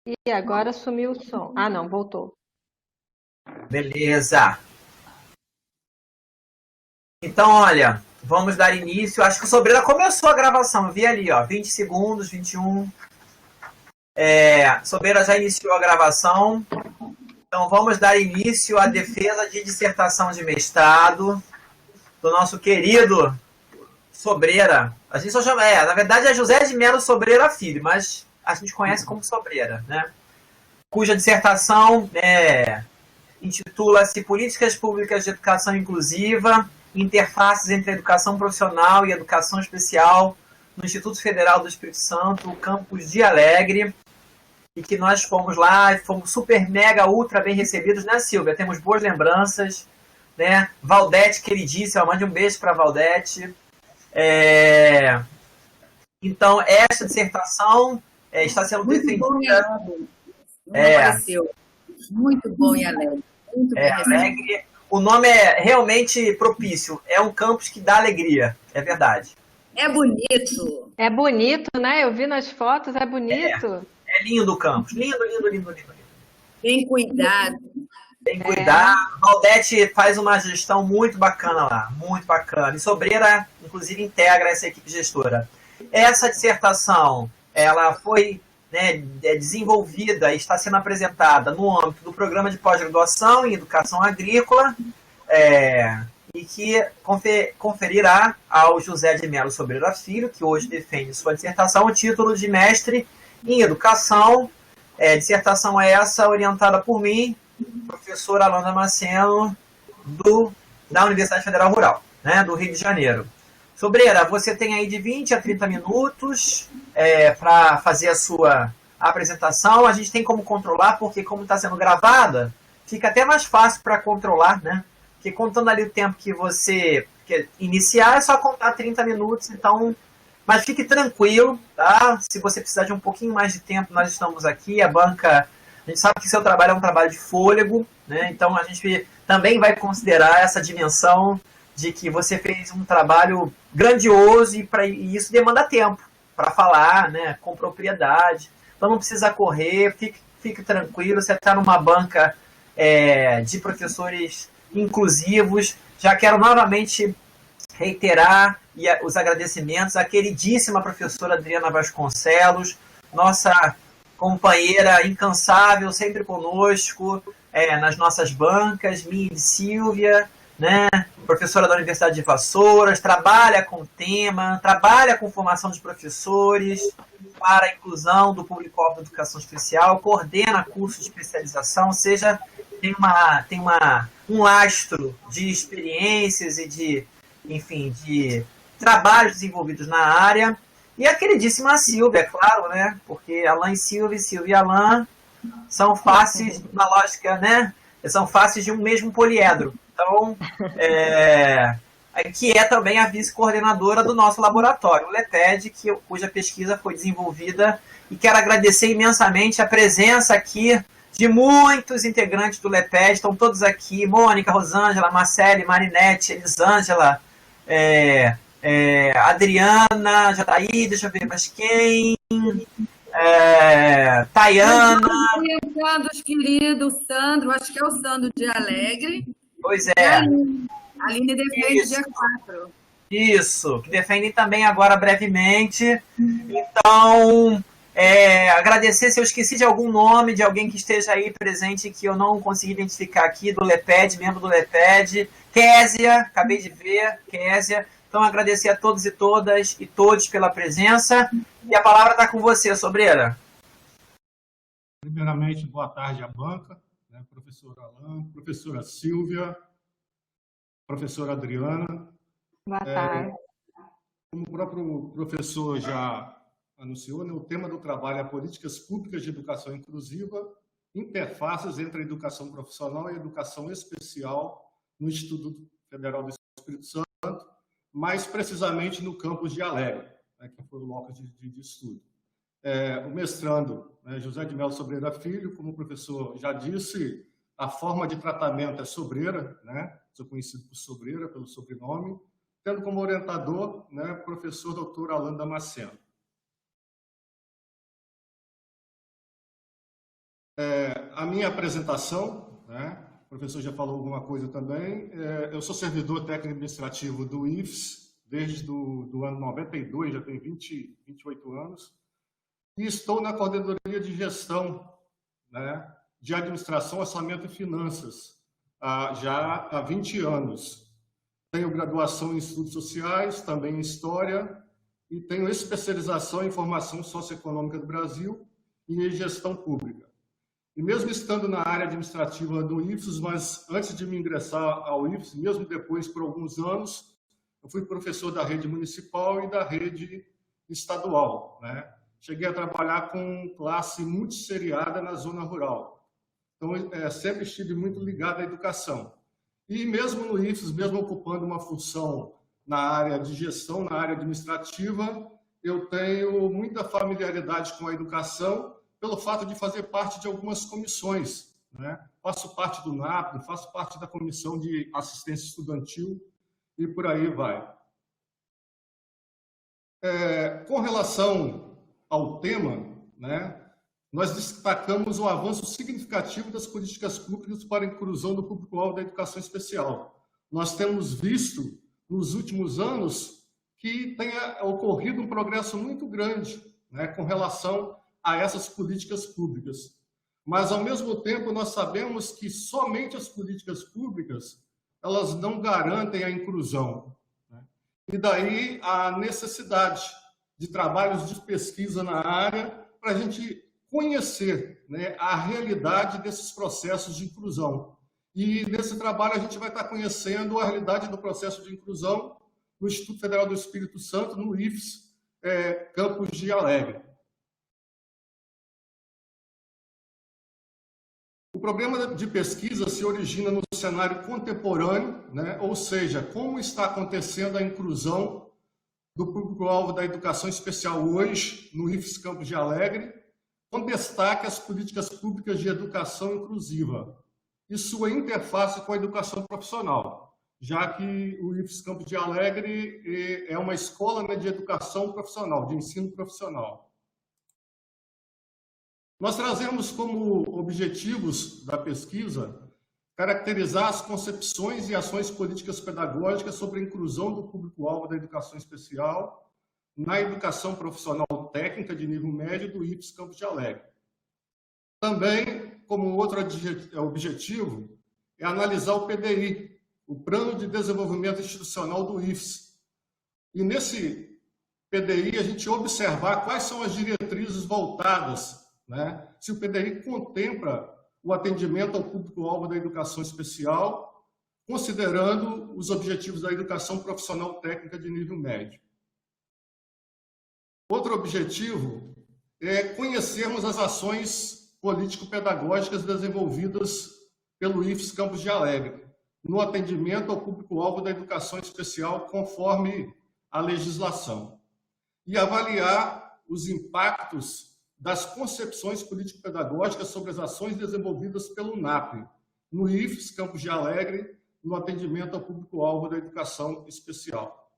E agora sumiu o som. Ah, não, voltou. Beleza. Então, olha, vamos dar início. Acho que o Sobreira começou a gravação. Eu vi ali, ó, 20 segundos, 21. Sobreira já iniciou a gravação. Então, vamos dar início à defesa de dissertação de mestrado do nosso querido Sobreira. A gente só chama, na verdade é José de Melo Sobreira Filho, mas a gente conhece como Sobreira, né? Cuja dissertação intitula-se Políticas Públicas de Educação Inclusiva, Interfaces entre a Educação Profissional e a Educação Especial no Instituto Federal do Espírito Santo, campus de Alegre, e que nós fomos lá e fomos super, mega, ultra bem recebidos, né, Silvia? Temos boas lembranças, né? Valdete, queridíssima, mande um beijo para Valdete. Então, esta dissertação está sendo muito bom e defendida. alegre. Não apareceu. Muito bom e alegre. Muito bem Alegre. O nome é realmente propício. É um campus que dá alegria. É verdade. É bonito. É bonito, né? Eu vi nas fotos, é bonito. É lindo o campus. Lindo, lindo, lindo, lindo. Bem cuidado. Bem cuidado. Valdete faz uma gestão muito bacana lá. Muito bacana. E Sobreira, inclusive, integra essa equipe gestora. Essa dissertação, ela foi desenvolvida e está sendo apresentada no âmbito do programa de pós-graduação em Educação Agrícola, e que conferirá ao José de Melo Sobreira Filho, que hoje defende sua dissertação, o título de mestre em Educação. Dissertação essa orientada por mim, professor Alain Damasceno, da Universidade Federal Rural, né, do Rio de Janeiro. Sobreira, você tem aí de 20 a 30 minutos para fazer a sua apresentação. A gente tem como controlar, porque como está sendo gravada, fica até mais fácil para controlar, né? Porque contando ali o tempo que você quer iniciar, é só contar 30 minutos, então... Mas fique tranquilo, tá? Se você precisar de um pouquinho mais de tempo, nós estamos aqui. A banca, a gente sabe que seu trabalho é um trabalho de fôlego, né? Então a gente também vai considerar essa dimensão de que você fez um trabalho grandioso e isso demanda tempo para falar, né, com propriedade. Então não precisa correr, fique tranquilo, você está numa banca de professores inclusivos. Já quero novamente reiterar os agradecimentos à queridíssima professora Adriana Vasconcelos, nossa companheira incansável, sempre conosco, nas nossas bancas, minha e Silvia, né? Professora da Universidade de Vassouras, trabalha com o tema, trabalha com formação de professores para a inclusão do público-alvo da educação especial, coordena cursos de especialização, ou seja, tem um lastro de experiências e de trabalhos desenvolvidos na área. E a queridíssima Silvia, é claro, né? Porque Alain e Silvia e Alain são faces, na lógica, né? São faces de um mesmo poliedro. Então, que é também a vice-coordenadora do nosso laboratório, o LEPED, cuja pesquisa foi desenvolvida, e quero agradecer imensamente a presença aqui de muitos integrantes do LEPED, estão todos aqui, Mônica, Rosângela, Marcele, Marinete, Elisângela, Adriana, já tá aí, deixa eu ver mais quem, Tayana. Os queridos, Sandro, acho que é o Sandro de Alegre. Pois é. A Aline defende dia 4. Isso, que defendem também agora brevemente. Então, agradecer se eu esqueci de algum nome, de alguém que esteja aí presente que eu não consegui identificar aqui, do LEPED, membro do LEPED. Késia, acabei de ver, Késia. Então, agradecer a todos e todas e todos pela presença. E a palavra está com você, Sobreira. Primeiramente, boa tarde à banca, né? Professor Alain, professora Silvia, professora Adriana. Boa tarde. Como o próprio professor já anunciou, né, o tema do trabalho é políticas públicas de educação inclusiva, interfaces entre a educação profissional e a educação especial no Instituto Federal do Espírito Santo, mais precisamente no campus de Alegre, né, que foi o locus de estudo. O mestrando, né, José de Melo Sobreira Filho, como o professor já disse, a forma de tratamento é Sobreira, né, sou conhecido por Sobreira, pelo sobrenome, tendo como orientador, né, professor Dr. Alain Damasceno. a minha apresentação, né? O professor já falou alguma coisa também. Eu sou servidor técnico administrativo do IFES desde do ano 92, já tenho 28 anos, e estou na coordenadoria de gestão, né, de administração, orçamento e finanças, já há 20 anos. Tenho graduação em estudos sociais, também em história, e tenho especialização em formação socioeconômica do Brasil e em gestão pública. E mesmo estando na área administrativa do IFES, mas antes de me ingressar ao IFES, mesmo depois por alguns anos, eu fui professor da rede municipal e da rede estadual, né? Cheguei a trabalhar com classe muito seriada na zona rural. Então, sempre estive muito ligado à educação. E mesmo no IFES, mesmo ocupando uma função na área de gestão, na área administrativa, eu tenho muita familiaridade com a educação pelo fato de fazer parte de algumas comissões, né? Faço parte do NAPRE, faço parte da Comissão de Assistência Estudantil e por aí vai. Com relação ao tema, né, nós destacamos o avanço significativo das políticas públicas para a inclusão do público-alvo da educação especial. Nós temos visto, nos últimos anos, que tenha ocorrido um progresso muito grande, né, com relação a essas políticas públicas. Mas, ao mesmo tempo, nós sabemos que somente as políticas públicas elas não garantem a inclusão, né? E daí a necessidade de trabalhos de pesquisa na área para a gente conhecer, né, a realidade desses processos de inclusão. E nesse trabalho a gente vai estar conhecendo a realidade do processo de inclusão no Instituto Federal do Espírito Santo, no IFES, Campos de Alegre. O problema de pesquisa se origina no cenário contemporâneo, né? Ou seja, como está acontecendo a inclusão do público-alvo da educação especial hoje no IFES Campos de Alegre, com destaque às políticas públicas de educação inclusiva e sua interface com a educação profissional, já que o IFES Campos de Alegre é uma escola, né, de educação profissional, de ensino profissional. Nós trazemos como objetivos da pesquisa caracterizar as concepções e ações políticas pedagógicas sobre a inclusão do público-alvo da educação especial na educação profissional técnica de nível médio do IFES Campos de Alegre. Também, como outro objetivo, é analisar o PDI, o Plano de Desenvolvimento Institucional do IFES. E nesse PDI a gente observar quais são as diretrizes voltadas, né? Se o PDI contempla o atendimento ao público-alvo da educação especial, considerando os objetivos da educação profissional técnica de nível médio. Outro objetivo é conhecermos as ações político-pedagógicas desenvolvidas pelo IFES Campos de Alegre, no atendimento ao público-alvo da educação especial, conforme a legislação, e avaliar os impactos das concepções político-pedagógicas sobre as ações desenvolvidas pelo NAPRE, no IFES Campos de Alegre, no atendimento ao público-alvo da educação especial.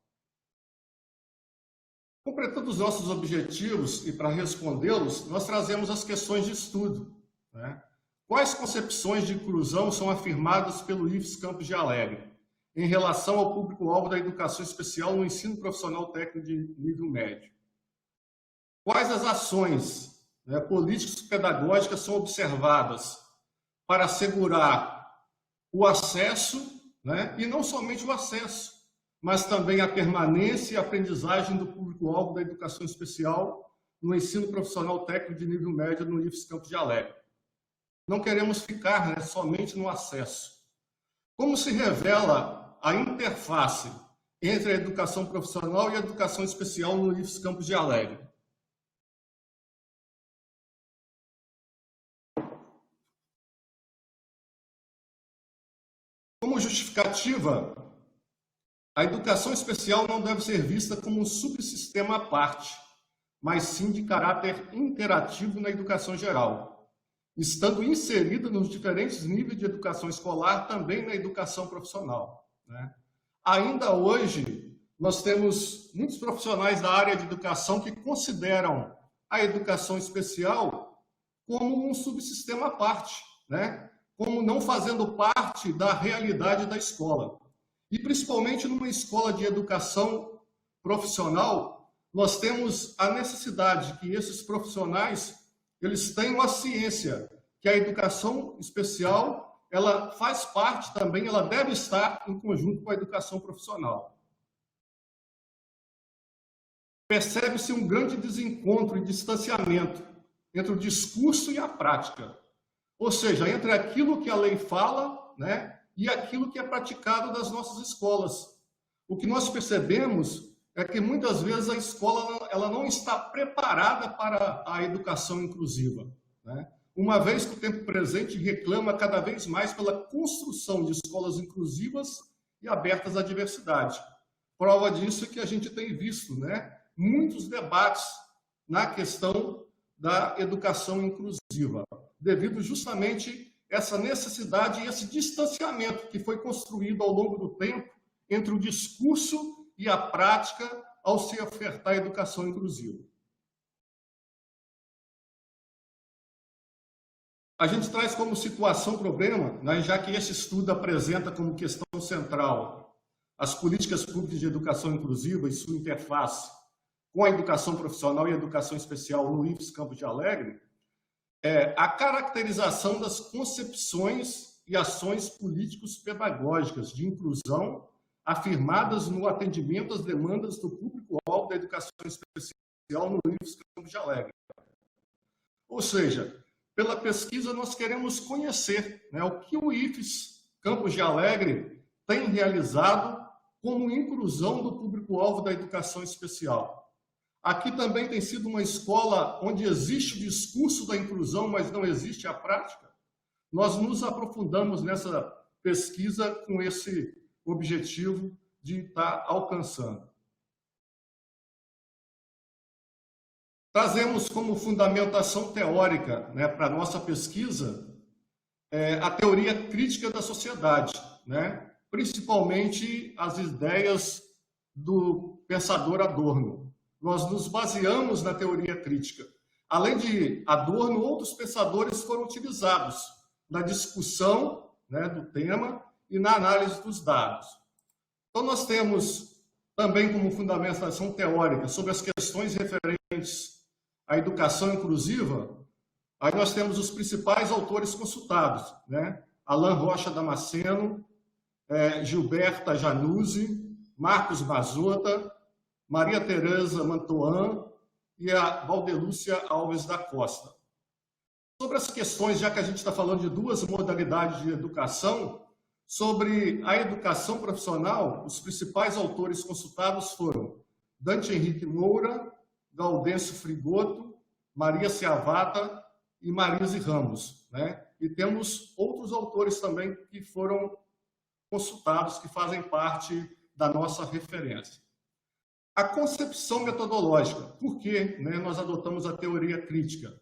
Completando os nossos objetivos e para respondê-los, nós trazemos as questões de estudo, né? Quais concepções de inclusão são afirmadas pelo IFES Campos de Alegre em relação ao público-alvo da educação especial no ensino profissional técnico de nível médio? Quais as ações, né, políticas pedagógicas são observadas para assegurar o acesso, né, e não somente o acesso, mas também a permanência e a aprendizagem do público-alvo da educação especial no ensino profissional técnico de nível médio no IFES Campos de Alegre? Não queremos ficar, né, somente no acesso. Como se revela a interface entre a educação profissional e a educação especial no IFES Campos de Alegre? Como justificativa, a educação especial não deve ser vista como um subsistema à parte, mas sim de caráter interativo na educação geral, estando inserida nos diferentes níveis de educação escolar, também na educação profissional, né? Ainda hoje, nós temos muitos profissionais da área de educação que consideram a educação especial como um subsistema à parte, né, como não fazendo parte da realidade da escola. E principalmente numa escola de educação profissional, nós temos a necessidade que esses profissionais eles tenham a ciência que a educação especial ela faz parte também, ela deve estar em conjunto com a educação profissional. Percebe-se um grande desencontro e distanciamento entre o discurso e a prática. Ou seja, entre aquilo que a lei fala, né, e aquilo que é praticado nas nossas escolas. O que nós percebemos é que muitas vezes a escola ela não está preparada para a educação inclusiva, né? Uma vez que o tempo presente reclama cada vez mais pela construção de escolas inclusivas e abertas à diversidade. Prova disso é que a gente tem visto, né, muitos debates na questão da educação inclusiva, devido justamente a essa necessidade e esse distanciamento que foi construído ao longo do tempo entre o discurso e a prática ao se ofertar a educação inclusiva. A gente traz como situação problema, né, já que esse estudo apresenta como questão central as políticas públicas de educação inclusiva e sua interface com a educação profissional e a educação especial no IFES Campos de Alegre, a caracterização das concepções e ações políticos-pedagógicas de inclusão afirmadas no atendimento às demandas do público-alvo da educação especial no IFES Campos de Alegre. Ou seja, pela pesquisa nós queremos conhecer, né, o que o IFES Campos de Alegre tem realizado como inclusão do público-alvo da educação especial. Aqui também tem sido uma escola onde existe o discurso da inclusão, mas não existe a prática. Nós nos aprofundamos nessa pesquisa com esse objetivo de estar alcançando. Trazemos como fundamentação teórica, né, para a nossa pesquisa a teoria crítica da sociedade, né, principalmente as ideias do pensador Adorno. Nós nos baseamos na teoria crítica. Além de Adorno, outros pensadores foram utilizados na discussão, né, do tema e na análise dos dados. Então, nós temos também como fundamentação teórica sobre as questões referentes à educação inclusiva, aí nós temos os principais autores consultados, né? Alain Rocha Damasceno, Gilberta Januzzi, Marcos Mazota, Maria Tereza Mantoan e a Valdelúcia Alves da Costa. Sobre as questões, já que a gente está falando de duas modalidades de educação, sobre a educação profissional, os principais autores consultados foram Dante Henrique Moura, Gaudêncio Frigoto, Maria Ciavata e Marise Ramos, né? E temos outros autores também que foram consultados, que fazem parte da nossa referência. A concepção metodológica, por que, né, nós adotamos a teoria crítica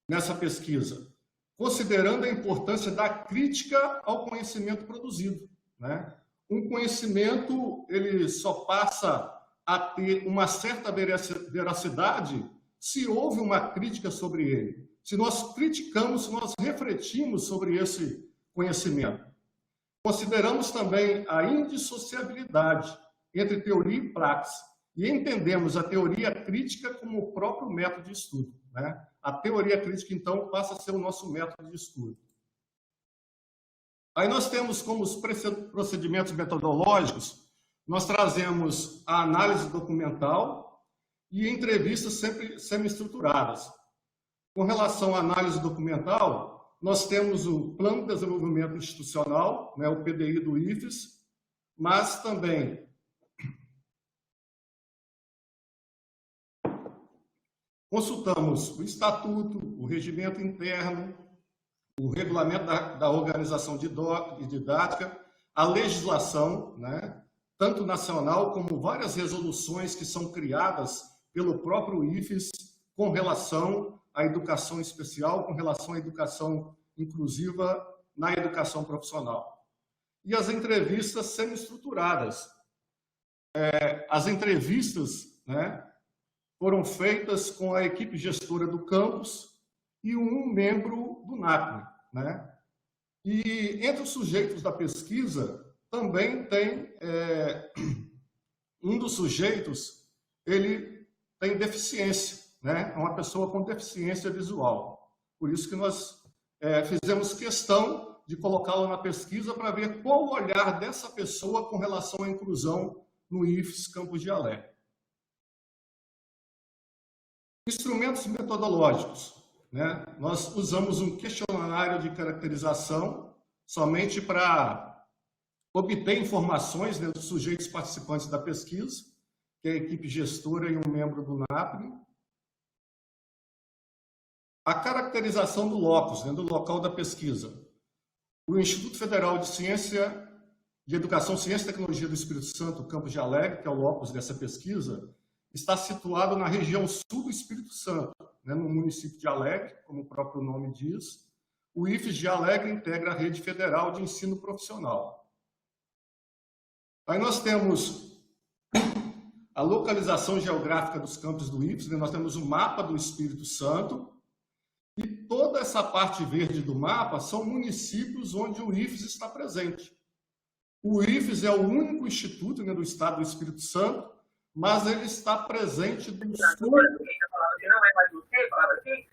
nessa pesquisa? Considerando a importância da crítica ao conhecimento produzido, né? Um conhecimento ele só passa a ter uma certa veracidade se houve uma crítica sobre ele, se nós criticamos, se nós refletimos sobre esse conhecimento. Consideramos também a indissociabilidade entre teoria e praxis e entendemos a teoria crítica como o próprio método de estudo, né? A teoria crítica, então, passa a ser o nosso método de estudo. Aí nós temos como os procedimentos metodológicos, nós trazemos a análise documental e entrevistas sempre semi-estruturadas. Com relação à análise documental, nós temos o Plano de Desenvolvimento Institucional, né, o PDI do IFES, mas também consultamos o Estatuto, o Regimento Interno, o Regulamento da Organização Didática, a legislação, né, tanto nacional como várias resoluções que são criadas pelo próprio IFES com relação à educação especial, com relação à educação inclusiva na educação profissional. E as entrevistas semi-estruturadas. As entrevistas, né, foram feitas com a equipe gestora do campus e um membro do NACME, né? E entre os sujeitos da pesquisa, também tem um dos sujeitos, ele tem deficiência, né? É uma pessoa com deficiência visual. Por isso que nós fizemos questão de colocá-lo na pesquisa para ver qual o olhar dessa pessoa com relação à inclusão no IFES Campos de Alegre. Instrumentos metodológicos, né? Nós usamos um questionário de caracterização somente para obter informações, né, dos sujeitos participantes da pesquisa, que é a equipe gestora e um membro do NAPRE. A caracterização do locus, né, do local da pesquisa. O Instituto Federal de Educação, Ciência e Tecnologia do Espírito Santo, Campos de Alegre, que é o locus dessa pesquisa, está situado na região sul do Espírito Santo, né, no município de Alegre, como o próprio nome diz. O IFES de Alegre integra a Rede Federal de Ensino Profissional. Aí nós temos a localização geográfica dos campos do IFES, né? Nós temos um mapa do Espírito Santo, e toda essa parte verde do mapa são municípios onde o IFES está presente. O IFES é o único instituto, né, do estado do Espírito Santo, mas ele está presente do sul. Não é mais você, falava assim,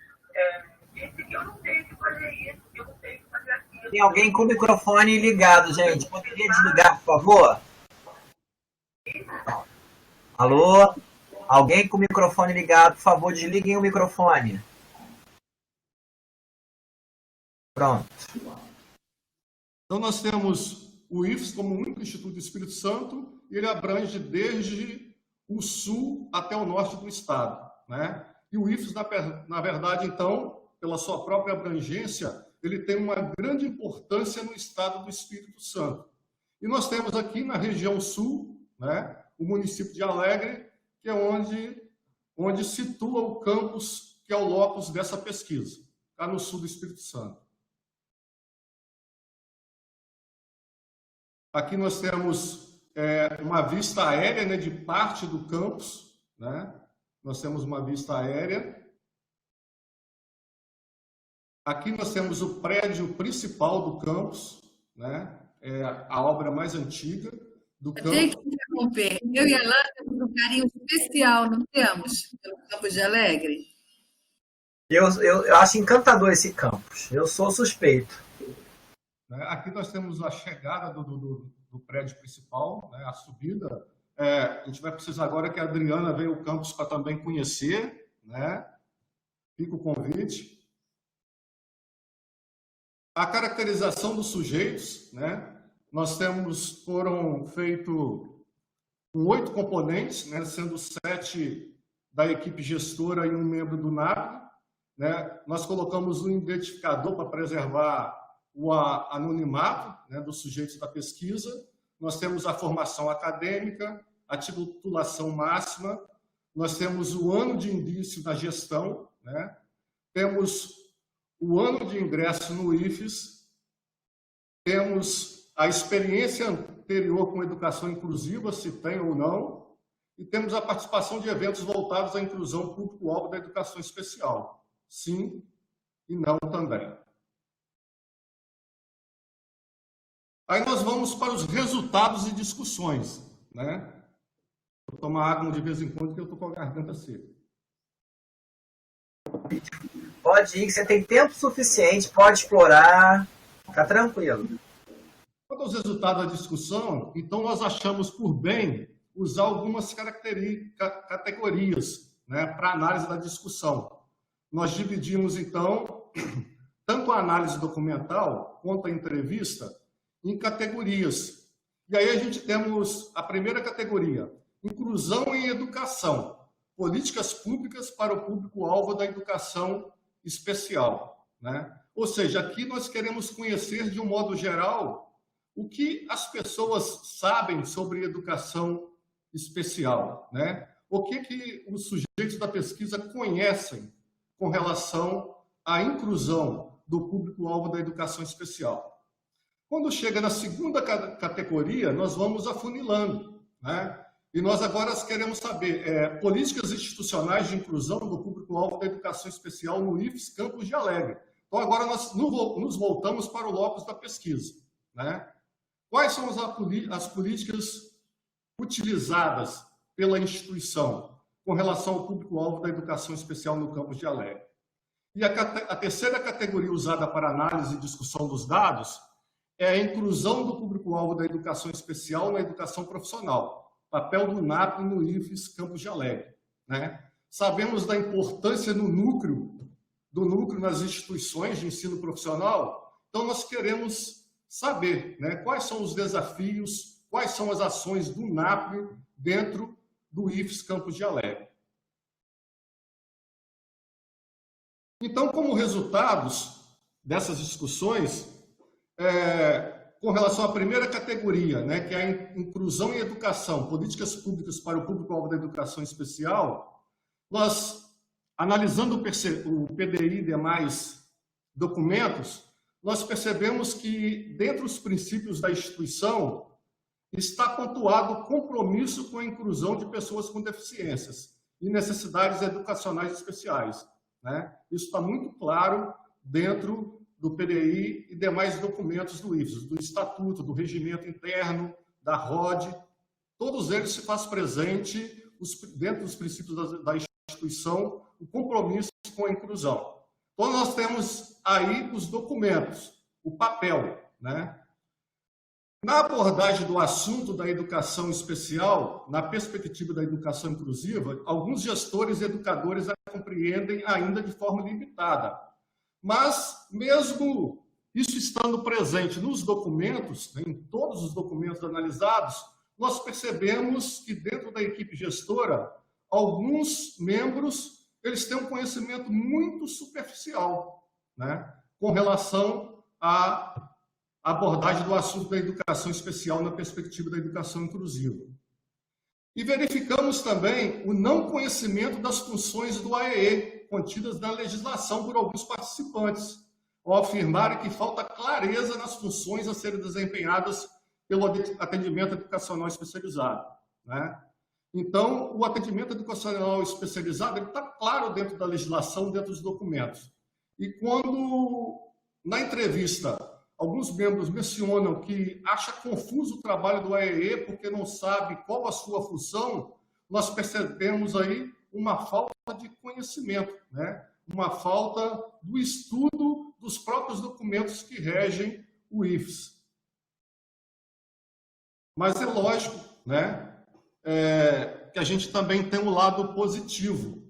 eu não tenho que fazer isso, eu não tenho que fazer aquilo. Tem alguém com o microfone ligado, gente. Poderia desligar, por favor? Alô? Alguém com o microfone ligado, por favor, desliguem o microfone. Pronto. Então, nós temos o IFES como o único instituto do Espírito Santo, e ele abrange desde o sul até o norte do estado, né? E o IFES, na verdade, então, pela sua própria abrangência, ele tem uma grande importância no estado do Espírito Santo. E nós temos aqui na região sul, né, o município de Alegre, que é onde situa o campus, que é o locus dessa pesquisa, está no sul do Espírito Santo. Aqui nós temos uma vista aérea, né, de parte do campus, né? Nós temos uma vista aérea. Aqui nós temos o prédio principal do campus, né? É a obra mais antiga do campus. Tem que interromper. Eu e a Alana temos um carinho especial, não temos, pelo Campos de Alegre? Eu acho encantador esse campus. Eu sou suspeito. Aqui nós temos a chegada do prédio principal, né, a subida. A gente vai precisar agora que a Adriana venha ao campus para também conhecer, né? Fica o convite. A caracterização dos sujeitos, né? Foram feitos com 8 componentes, né, sendo 7 da equipe gestora e um membro do NAPRE, né? Nós colocamos um identificador para preservar o anonimato, né, dos sujeitos da pesquisa. Nós temos a formação acadêmica, a titulação máxima, nós temos o ano de início da gestão, né? Temos o ano de ingresso no IFES, temos a experiência anterior com educação inclusiva, se tem ou não, e temos a participação de eventos voltados à inclusão público-alvo da educação especial. Sim e não também. Aí nós vamos para os resultados e discussões, né? Vou tomar água de vez em quando, que eu estou com a garganta seca. Pode ir, que você tem tempo suficiente, pode explorar, fica tranquilo. Quanto aos resultados da discussão, então nós achamos por bem usar algumas categorias, né, para análise da discussão. Nós dividimos, então, tanto a análise documental quanto a entrevista em categorias. E aí a gente temos a primeira categoria, inclusão em educação, políticas públicas para o público-alvo da educação especial, né? Ou seja, aqui nós queremos conhecer, de um modo geral, o que as pessoas sabem sobre educação especial, né? O que os sujeitos da pesquisa conhecem com relação à inclusão do público-alvo da educação especial. Quando chega na segunda categoria, nós vamos afunilando, né? E nós agora queremos saber políticas institucionais de inclusão do público-alvo da educação especial no IFES Campos de Alegre. Então, agora nós nos voltamos para o locus da pesquisa, né? Quais são as políticas utilizadas pela instituição com relação ao público-alvo da educação especial no campus de Alegre? E a terceira categoria usada para análise e discussão dos dados é a inclusão do público-alvo da educação especial na educação profissional, papel do NAP no IFES Campus de Alegre, né? Sabemos da importância do núcleo nas instituições de ensino profissional, então nós queremos saber, né, quais são os desafios, quais são as ações do NAP dentro do IFES Campus de Alegre. Então, como resultados dessas discussões, com relação à primeira categoria, né, que é a inclusão em educação, políticas públicas para o público-alvo da educação especial, nós, analisando o PDI e demais documentos, nós percebemos que, dentre os princípios da instituição, está pontuado o compromisso com a inclusão de pessoas com deficiências e necessidades educacionais especiais, né? Isso está muito claro dentro do PDI e demais documentos do IFES, do Estatuto, do Regimento Interno, da ROD, todos eles se faz presente dentro dos princípios da instituição o compromisso com a inclusão. Então, nós temos aí os documentos, o papel, né? Na abordagem do assunto da educação especial, na perspectiva da educação inclusiva, alguns gestores e educadores a compreendem ainda de forma limitada. Mas, mesmo isso estando presente nos documentos, né, em todos os documentos analisados, nós percebemos que dentro da equipe gestora, alguns membros eles têm um conhecimento muito superficial, né, com relação à abordagem do assunto da educação especial na perspectiva da educação inclusiva. E verificamos também o não conhecimento das funções do AEE, contidas na legislação por alguns participantes, ao afirmarem que falta clareza nas funções a serem desempenhadas pelo atendimento educacional especializado, né? Então, o atendimento educacional especializado está claro dentro da legislação, dentro dos documentos. E quando, na entrevista, alguns membros mencionam que acha confuso o trabalho do AEE porque não sabe qual a sua função, nós percebemos aí uma falta de conhecimento, né? Uma falta do estudo dos próprios documentos que regem o IFES. Mas é lógico, né, que a gente também tem um lado positivo.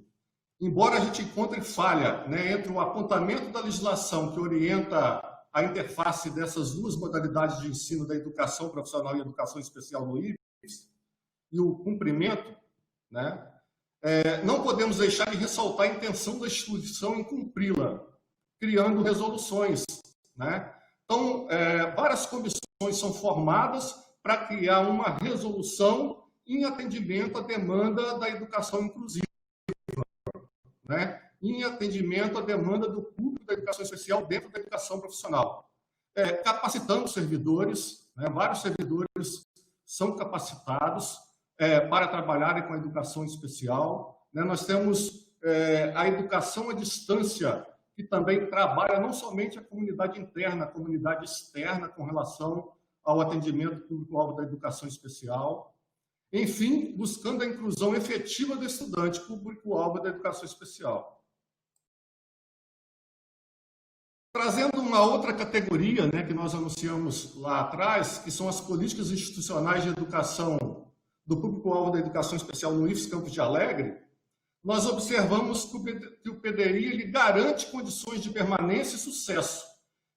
Embora a gente encontre falha, né, entre o apontamento da legislação que orienta a interface dessas duas modalidades de ensino da educação profissional e educação especial no IFES e o cumprimento, né, não podemos deixar de ressaltar a intenção da instituição em cumpri-la, criando resoluções, né? Então, várias comissões são formadas para criar uma resolução em atendimento à demanda da educação inclusiva, né? Em atendimento à demanda do público da educação especial dentro da educação profissional. Capacitando servidores, né? Vários servidores são capacitados para trabalharem com a educação especial, né? Nós temos a educação à distância, que também trabalha não somente a comunidade interna, a comunidade externa com relação ao atendimento público-alvo da educação especial. Enfim, buscando a inclusão efetiva do estudante público-alvo da educação especial. Trazendo uma outra categoria, né, que nós anunciamos lá atrás, que são as políticas institucionais de educação do público-alvo da educação especial no IFES Campus de Alegre, nós observamos que o PDI ele garante condições de permanência e sucesso,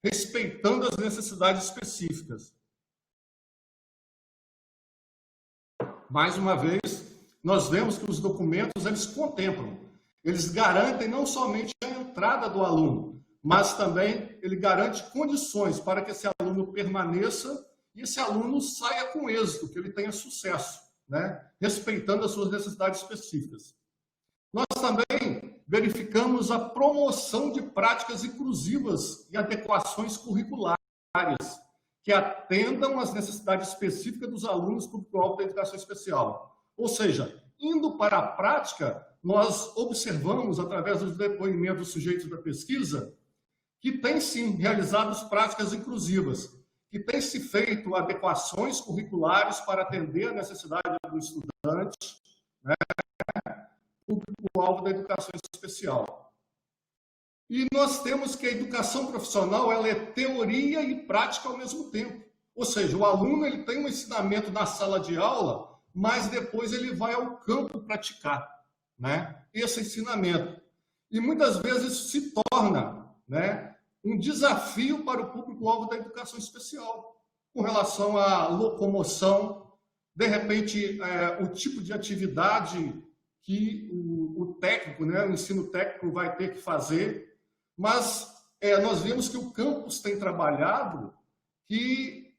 respeitando as necessidades específicas. Mais uma vez, nós vemos que os documentos eles contemplam, eles garantem não somente a entrada do aluno, mas também ele garante condições para que esse aluno permaneça e esse aluno saia com êxito, que ele tenha sucesso, né? Respeitando as suas necessidades específicas. Nós também verificamos a promoção de práticas inclusivas e adequações curriculares que atendam às necessidades específicas dos alunos público-alvo da educação especial. Ou seja, indo para a prática, nós observamos, através dos depoimentos dos sujeitos da pesquisa, que tem, sim, realizado práticas inclusivas, que tem se feito adequações curriculares para atender a necessidade do estudante, né, público-alvo da educação especial. E nós temos que a educação profissional ela é teoria e prática ao mesmo tempo. Ou seja, o aluno ele tem um ensinamento na sala de aula, mas depois ele vai ao campo praticar, né, esse ensinamento. E muitas vezes isso se torna, né, um desafio para o público-alvo da educação especial, com relação à locomoção, de repente, o tipo de atividade que o técnico, né, o ensino técnico vai ter que fazer, mas nós vemos que o campus tem trabalhado que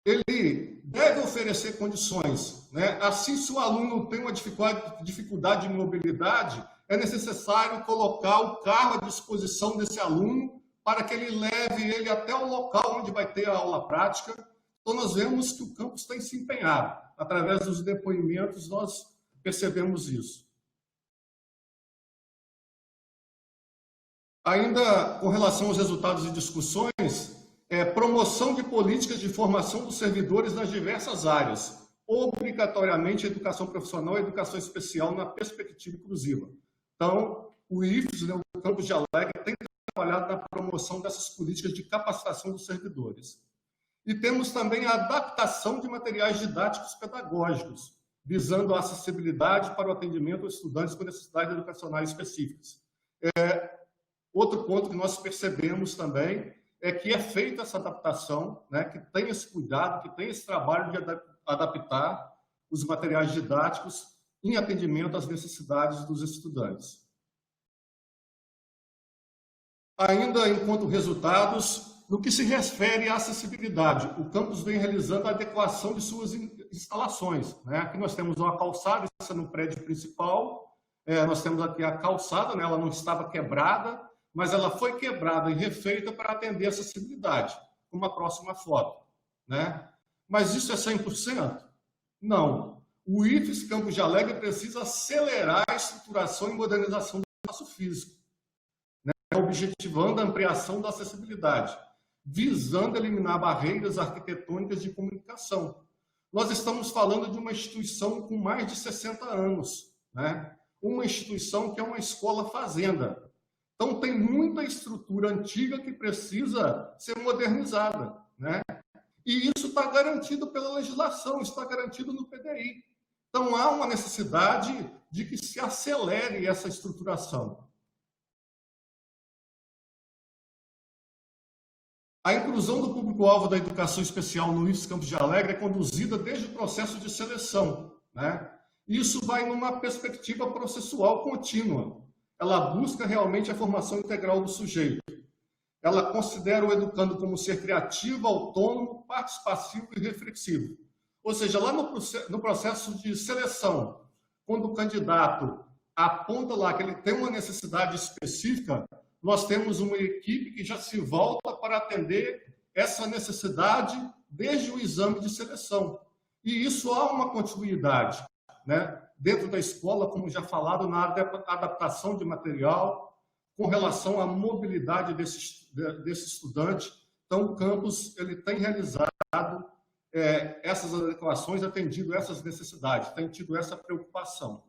ele deve oferecer condições, né? Assim, se o aluno tem uma dificuldade de mobilidade, é necessário colocar o carro à disposição desse aluno para que ele leve ele até o local onde vai ter a aula prática. Então, nós vemos que o campus tem se empenhado. Através dos depoimentos, nós percebemos isso. Ainda com relação aos resultados de discussões, promoção de políticas de formação dos servidores nas diversas áreas, obrigatoriamente educação profissional e educação especial na perspectiva inclusiva. Então, o IFES, né, o Campus de Alegre, tem trabalhado na promoção dessas políticas de capacitação dos servidores. E temos também a adaptação de materiais didáticos pedagógicos, visando a acessibilidade para o atendimento aos estudantes com necessidades educacionais específicas. Outro ponto que nós percebemos também é que é feita essa adaptação, né, que tem esse cuidado, que tem esse trabalho de adaptar os materiais didáticos em atendimento às necessidades dos estudantes. Ainda enquanto resultados, no que se refere à acessibilidade, o campus vem realizando a adequação de suas instalações, né? Aqui nós temos uma calçada, isso é no prédio principal, nós temos aqui a calçada, né? Ela não estava quebrada, mas ela foi quebrada e refeita para atender a acessibilidade, uma próxima foto, né? Mas isso é 100%? Não. O IFES Campos de Alegre precisa acelerar a estruturação e modernização do espaço físico, né? Objetivando a ampliação da acessibilidade, visando eliminar barreiras arquitetônicas de comunicação. Nós estamos falando de uma instituição com mais de 60 anos, né? Uma instituição que é uma escola-fazenda. Então, tem muita estrutura antiga que precisa ser modernizada, né? E isso está garantido pela legislação, está garantido no PDI. Então, há uma necessidade de que se acelere essa estruturação. A inclusão do público-alvo da educação especial no IFES Campos de Alegre é conduzida desde o processo de seleção, né? Isso vai numa perspectiva processual contínua. Ela busca realmente a formação integral do sujeito. Ela considera o educando como ser criativo, autônomo, participativo e reflexivo. Ou seja, lá no processo de seleção, quando o candidato aponta lá que ele tem uma necessidade específica, nós temos uma equipe que já se volta para atender essa necessidade desde o exame de seleção. E isso há uma continuidade, né? Dentro da escola, como já falado, na adaptação de material, com relação à mobilidade desse estudante. Então, o campus ele tem realizado essas adequações, atendido essas necessidades, tem tido essa preocupação.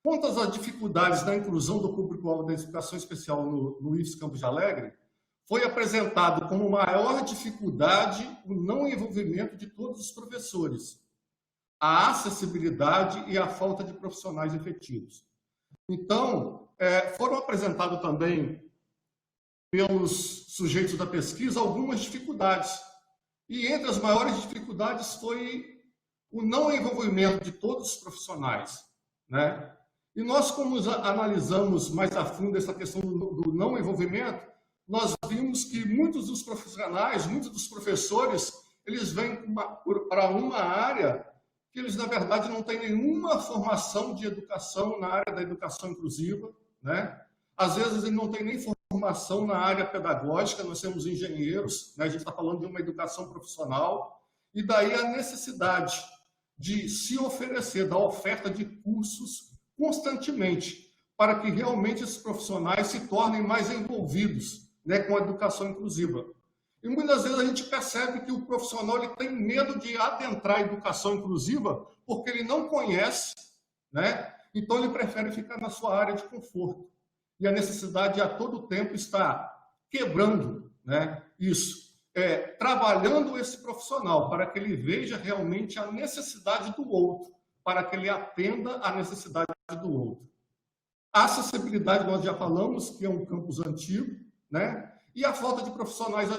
Quanto às dificuldades da inclusão do público-alvo da educação especial no IFES Campos de Alegre, foi apresentado como maior dificuldade o não envolvimento de todos os professores, a acessibilidade e a falta de profissionais efetivos. Então, foram apresentados também pelos sujeitos da pesquisa algumas dificuldades. E entre as maiores dificuldades foi o não envolvimento de todos os profissionais, né? E nós, como analisamos mais a fundo essa questão do não envolvimento, nós vimos que muitos dos profissionais, muitos dos professores, eles vêm para uma área que eles, na verdade, não têm nenhuma formação de educação na área da educação inclusiva, né? Às vezes, eles não têm nem formação na área pedagógica, nós temos engenheiros, né? A gente está falando de uma educação profissional, e daí a necessidade de se oferecer, da oferta de cursos constantemente, para que realmente esses profissionais se tornem mais envolvidos né, com a educação inclusiva. E muitas vezes a gente percebe que o profissional ele tem medo de adentrar a educação inclusiva porque ele não conhece, né? Então ele prefere ficar na sua área de conforto. E a necessidade a todo tempo está quebrando, né, isso, trabalhando esse profissional para que ele veja realmente a necessidade do outro, para que ele atenda à necessidade do outro. A acessibilidade, nós já falamos, que é um campus antigo, né? E a falta de profissionais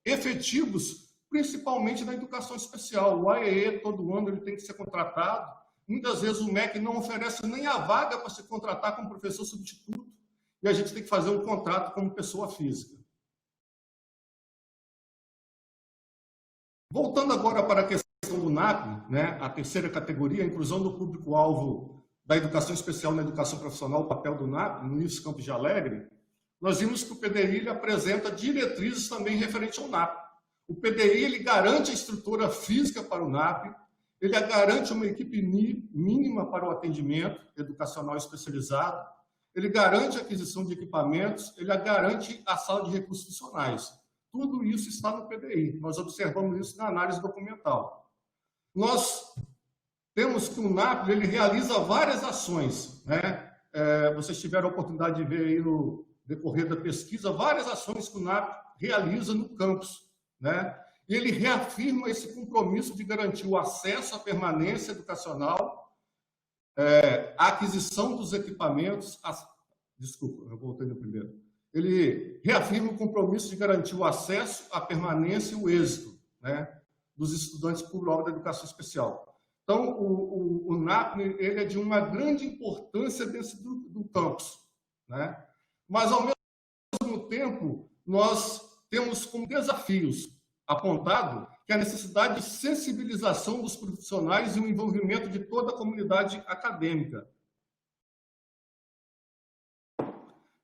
efetivos, principalmente na educação especial. O AEE, todo ano, ele tem que ser contratado. Muitas vezes o MEC não oferece nem a vaga para se contratar como professor substituto, e a gente tem que fazer um contrato como pessoa física. Voltando agora para a questão do NAP, né, a terceira categoria, a inclusão do público-alvo da educação especial na educação profissional, o papel do NAP, no Unisc Campos de Alegre, nós vimos que o PDI ele apresenta diretrizes também referentes ao NAP. O PDI ele garante a estrutura física para o NAP, ele garante uma equipe mínima para o atendimento educacional especializado, ele garante a aquisição de equipamentos, ele garante a sala de recursos funcionais. Tudo isso está no PDI. Nós observamos isso na análise documental. Nós temos que o NAP ele realiza várias ações, né? Vocês tiveram a oportunidade de ver aí no decorrer da pesquisa várias ações que o NAP realiza no campus, né? E ele reafirma esse compromisso de garantir o acesso à permanência educacional, a aquisição dos equipamentos... Desculpa, eu voltei no primeiro. Ele reafirma o compromisso de garantir o acesso, a permanência e o êxito, né, dos estudantes por obra da educação especial. Então, o NAP ele é de uma grande importância dentro do campus, né? Mas, ao mesmo tempo, nós temos como desafios apontado que a necessidade de sensibilização dos profissionais e o envolvimento de toda a comunidade acadêmica.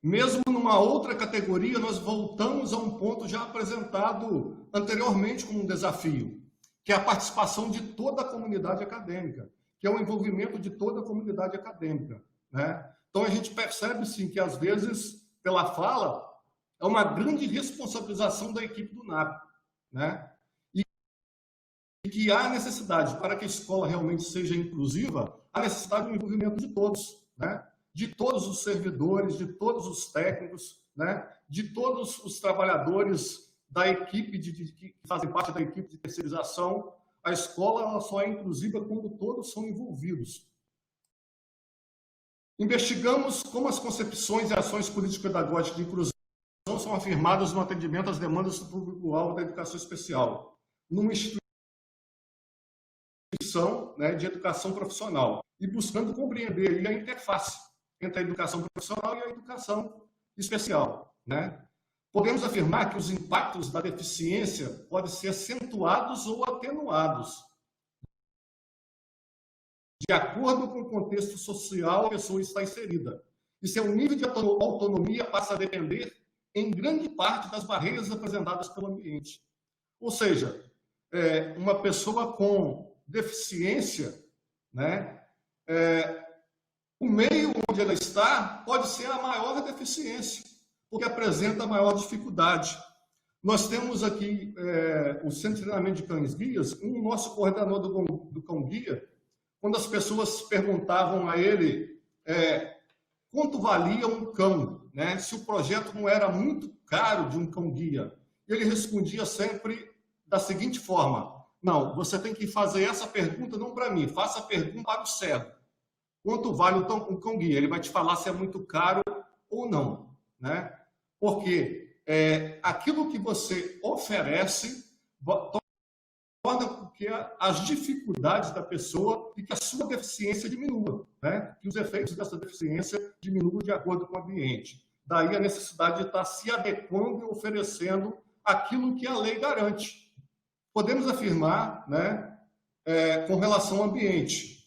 Mesmo numa outra categoria, nós voltamos a um ponto já apresentado anteriormente como um desafio, que é a participação de toda a comunidade acadêmica, que é o envolvimento de toda a comunidade acadêmica, né? Então, a gente percebe, sim, que, às vezes, pela fala, é uma grande responsabilização da equipe do NAP, né? E que há necessidade, para que a escola realmente seja inclusiva, há necessidade do envolvimento de todos, né? De todos os servidores, de todos os técnicos, né? De todos os trabalhadores da equipe que fazem parte da equipe de terceirização. A escola ela só é inclusiva quando todos são envolvidos. Investigamos como as concepções e ações político-pedagógicas de inclusão são afirmadas no atendimento às demandas do público-alvo da educação especial, numa instituição, né, de educação profissional, e buscando compreender a interface entre a educação profissional e a educação especial, né? Podemos afirmar que os impactos da deficiência podem ser acentuados ou atenuados de acordo com o contexto social que a pessoa está inserida. E seu nível de autonomia passa a depender, em grande parte, das barreiras apresentadas pelo ambiente. Ou seja, uma pessoa com deficiência, né, o meio onde ela está pode ser a maior deficiência, porque apresenta a maior dificuldade. Nós temos aqui o Centro de Treinamento de Cães-Guias, um nosso coordenador do cão-guia, quando as pessoas perguntavam a ele quanto valia um cão, né, se o projeto não era muito caro de um cão-guia, ele respondia sempre da seguinte forma: não, você tem que fazer essa pergunta não para mim, faça a pergunta para o cego. Quanto vale um cão-guia? Ele vai te falar se é muito caro ou não, né? Porque aquilo que você oferece torna com que as dificuldades da pessoa e que a sua deficiência diminua, né? Que os efeitos dessa deficiência diminuam de acordo com o ambiente. Daí a necessidade de estar se adequando e oferecendo aquilo que a lei garante. Podemos afirmar, né, com relação ao ambiente,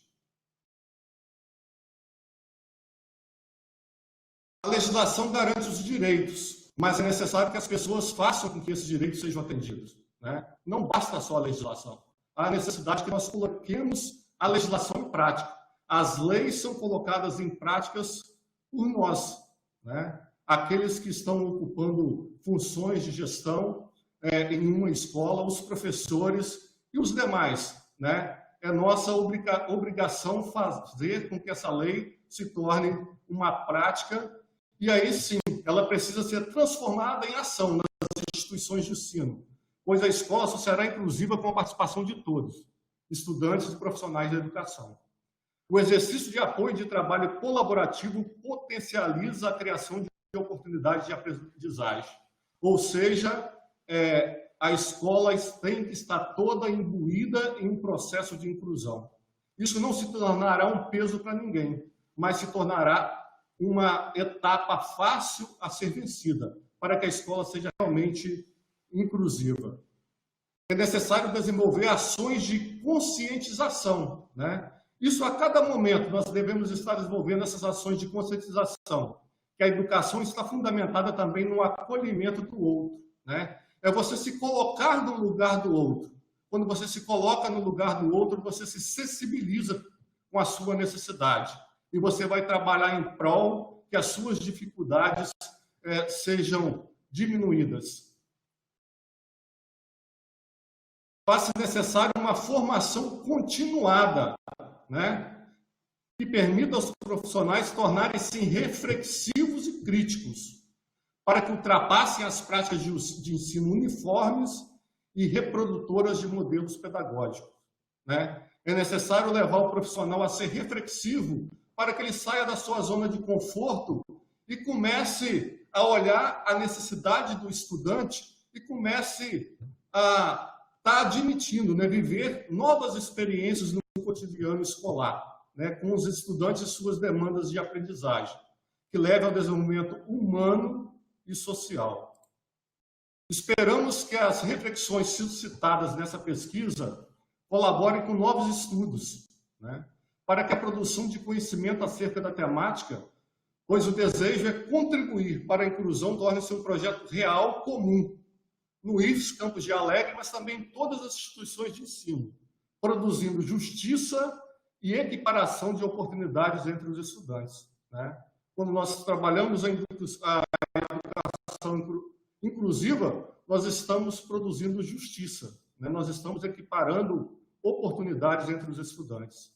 a legislação garante os direitos, mas é necessário que as pessoas façam com que esses direitos sejam atendidos, né? Não basta só a legislação. Há necessidade que nós coloquemos a legislação em prática. As leis são colocadas em práticas por nós, né? aqueles que estão ocupando funções de gestão em uma escola, os professores e os demais, né? É nossa obrigação fazer com que essa lei se torne uma prática e aí sim, ela precisa ser transformada em ação nas instituições de ensino, pois a escola só será inclusiva com a participação de todos, estudantes e profissionais da educação. O exercício de apoio e de trabalho colaborativo potencializa a criação de oportunidades de aprendizagem, ou seja, a escola tem que estar toda imbuída em um processo de inclusão. Isso não se tornará um peso para ninguém, mas se tornará uma etapa fácil a ser vencida, para que a escola seja realmente inclusiva. É necessário desenvolver ações de conscientização, né? Isso a cada momento nós devemos estar desenvolvendo essas ações de conscientização, que a educação está fundamentada também no acolhimento do outro, né? É você se colocar no lugar do outro. Quando você se coloca no lugar do outro, você se sensibiliza com a sua necessidade. E você vai trabalhar em prol que as suas dificuldades sejam diminuídas. Faz-se necessária uma formação continuada, né? Que permita aos profissionais tornarem-se reflexivos e críticos, para que ultrapassem as práticas de ensino uniformes e reprodutoras de modelos pedagógicos, né? É necessário levar o profissional a ser reflexivo para que ele saia da sua zona de conforto e comece a olhar a necessidade do estudante e comece a estar admitindo, né, viver novas experiências no cotidiano escolar, né, com os estudantes e suas demandas de aprendizagem, que levem ao desenvolvimento humano e social. Esperamos que as reflexões suscitadas nessa pesquisa colaborem com novos estudos, né, para que a produção de conhecimento acerca da temática, pois o desejo é contribuir para a inclusão, torne-se um projeto real, comum, no IFES Campos de Alegre, mas também em todas as instituições de ensino, produzindo justiça e equiparação de oportunidades entre os estudantes, né? Quando nós trabalhamos a educação inclusiva, nós estamos produzindo justiça, né? Nós estamos equiparando oportunidades entre os estudantes.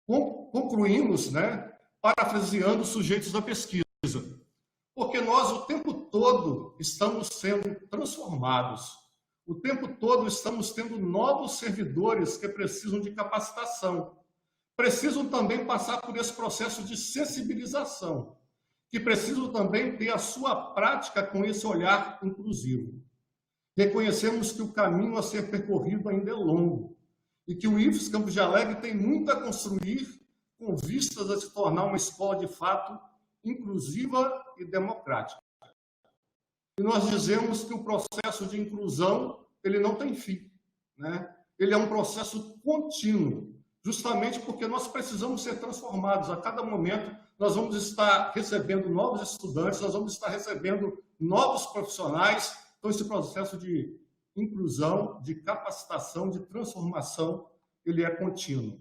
Concluímos, né, parafraseando os sujeitos da pesquisa, porque nós o tempo todo estamos sendo transformados, o tempo todo estamos tendo novos servidores que precisam de capacitação, precisam também passar por esse processo de sensibilização, que precisam também ter a sua prática com esse olhar inclusivo. Reconhecemos que o caminho a ser percorrido ainda é longo e que o IFES Campos de Alegre tem muito a construir com vistas a se tornar uma escola de fato inclusiva e democrática. E nós dizemos que o processo de inclusão ele não tem fim, né? Ele é um processo contínuo, justamente porque nós precisamos ser transformados. A cada momento nós vamos estar recebendo novos estudantes, nós vamos estar recebendo novos profissionais. Então, esse processo de inclusão, de capacitação, de transformação, ele é contínuo.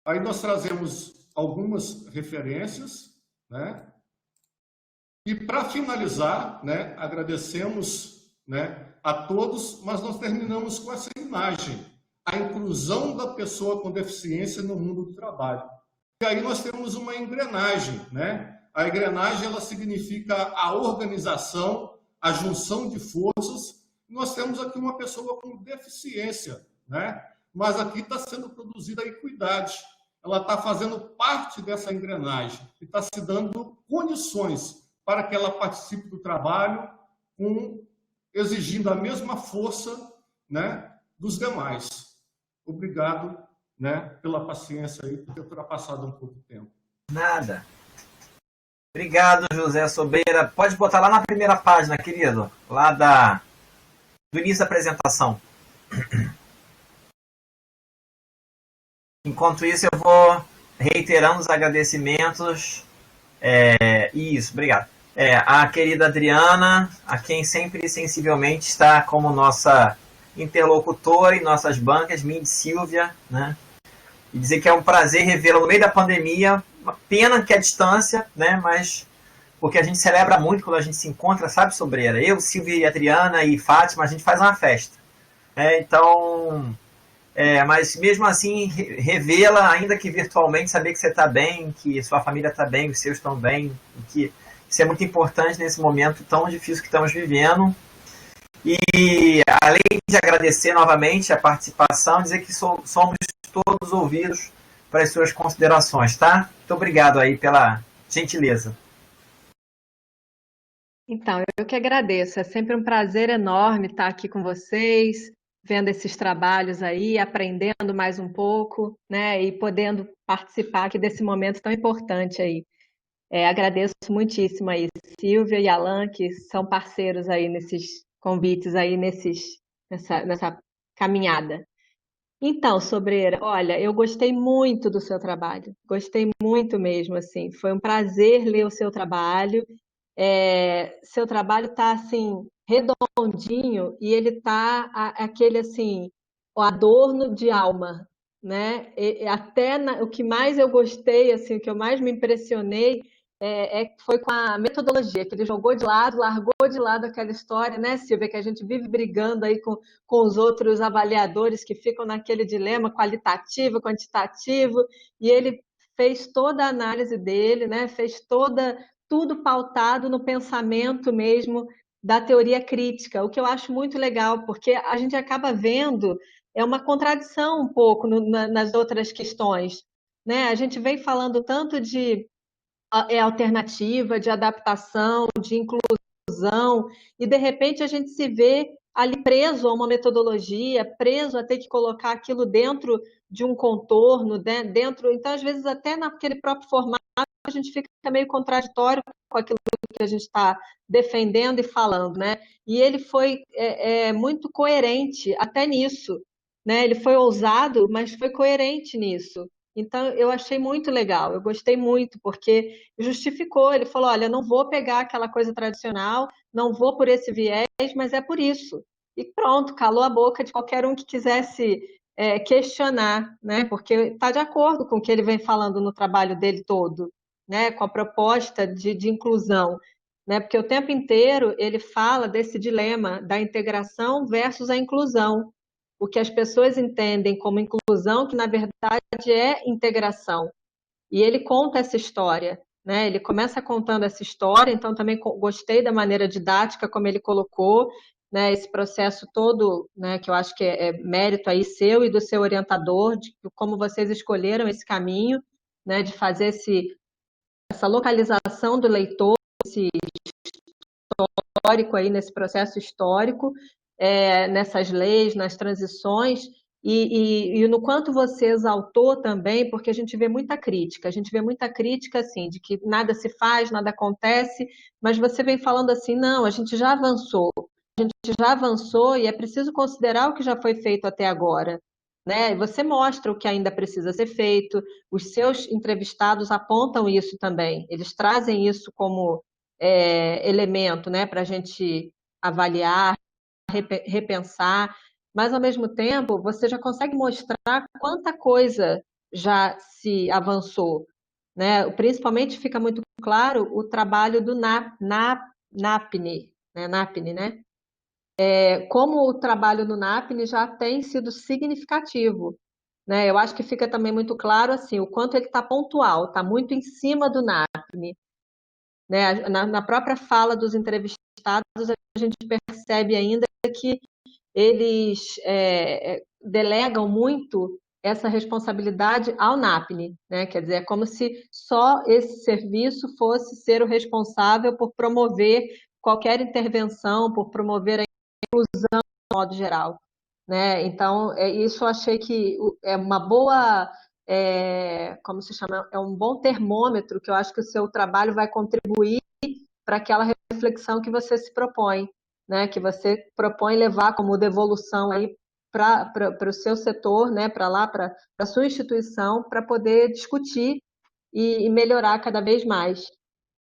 Aí nós trazemos algumas referências, né? E para finalizar, né, agradecemos, né, a todos, mas nós terminamos com essa imagem, a inclusão da pessoa com deficiência no mundo do trabalho. E aí nós temos uma engrenagem, né? A engrenagem ela significa a organização, a junção de forças. Nós temos aqui uma pessoa com deficiência, né? Mas aqui está sendo produzida a equidade. Ela está fazendo parte dessa engrenagem e está se dando condições para que ela participe do trabalho, exigindo a mesma força, né, dos demais. Obrigado, né, pela paciência aí, por ter ultrapassado um pouco de tempo. Nada. Obrigado, José Sobreira. Pode botar lá na primeira página, querido, lá do início da apresentação. Enquanto isso, eu vou reiterando os agradecimentos. Isso, obrigado. A querida Adriana, a quem sempre sensivelmente está como nossa interlocutora em nossas bancas, Mindy Silvia, né? E dizer que é um prazer revê-la no meio da pandemia, uma pena que é a distância, né? Mas porque a gente celebra muito quando a gente se encontra, sabe, Sobreira? Eu, Silvia e Adriana e Fátima, a gente faz uma festa. Então, mas mesmo assim, revê-la, ainda que virtualmente, saber que você está bem, que sua família está bem, os seus estão bem, que isso é muito importante nesse momento tão difícil que estamos vivendo. E além de agradecer novamente a participação, dizer que somos todos ouvidos para as suas considerações, tá? Muito obrigado aí pela gentileza. Então, eu que agradeço. É sempre um prazer enorme estar aqui com vocês, vendo esses trabalhos aí, aprendendo mais um pouco, né? E podendo participar aqui desse momento tão importante aí. Agradeço muitíssimo aí, Silvia e Alan, que são parceiros aí nesses convites aí, nessa caminhada. Então, Sobreira, olha, eu gostei muito do seu trabalho, gostei muito mesmo, assim, foi um prazer ler o seu trabalho. Seu trabalho está assim redondinho e ele está aquele assim, o adorno de alma, né? O que mais eu gostei, assim, o que eu mais me impressionei foi com a metodologia, que ele jogou de lado, largou de lado aquela história, né, Silvia, que a gente vive brigando aí com os outros avaliadores que ficam naquele dilema qualitativo, quantitativo, e ele fez toda a análise dele, né, fez tudo pautado no pensamento mesmo da teoria crítica, o que eu acho muito legal, porque a gente acaba vendo uma contradição um pouco nas outras questões, né? A gente vem falando tanto de alternativa, de adaptação, de inclusão, e de repente a gente se vê ali preso a uma metodologia, preso a ter que colocar aquilo dentro de um contorno, né? Dentro, então às vezes até naquele próprio formato a gente fica meio contraditório com aquilo que a gente está defendendo e falando, né? E ele foi muito coerente até nisso, né? Ele foi ousado, mas foi coerente nisso. Então, eu achei muito legal, eu gostei muito, porque justificou, ele falou, olha, não vou pegar aquela coisa tradicional, não vou por esse viés, mas é por isso. E pronto, calou a boca de qualquer um que quisesse questionar, né? Porque está de acordo com o que ele vem falando no trabalho dele todo, né? Com a proposta de inclusão, né? Porque o tempo inteiro ele fala desse dilema da integração versus a inclusão, o que as pessoas entendem como inclusão, que na verdade é integração. E ele conta essa história, né? Ele começa contando essa história, então também gostei da maneira didática como ele colocou, né, esse processo todo, né, que eu acho que é mérito aí seu e do seu orientador, de como vocês escolheram esse caminho, né, de fazer essa localização do leitor, esse histórico aí, nesse processo histórico, nessas leis, nas transições, e no quanto você exaltou também, porque a gente vê muita crítica, assim, de que nada se faz, nada acontece, mas você vem falando assim, não, a gente já avançou e é preciso considerar o que já foi feito até agora, né? E você mostra o que ainda precisa ser feito, os seus entrevistados apontam isso também, eles trazem isso como elemento, né, para a gente avaliar, repensar, mas ao mesmo tempo você já consegue mostrar quanta coisa já se avançou, né? Principalmente fica muito claro o trabalho do NAPNE, né? Como o trabalho no NAPNE já tem sido significativo, né? Eu acho que fica também muito claro assim o quanto ele está pontual, está muito em cima do NAPNE, né? Na própria fala dos entrevistados a gente percebe ainda que eles delegam muito essa responsabilidade ao NAPNE, né? Quer dizer, é como se só esse serviço fosse ser o responsável por promover qualquer intervenção, por promover a inclusão de modo geral, né? Então, isso eu achei que é uma boa, como se chama? É um bom termômetro que eu acho que o seu trabalho vai contribuir para aquela reflexão que você se propõe, né? Que você propõe levar como devolução aí para o seu setor, né? Para lá, para a sua instituição, para poder discutir e melhorar cada vez mais,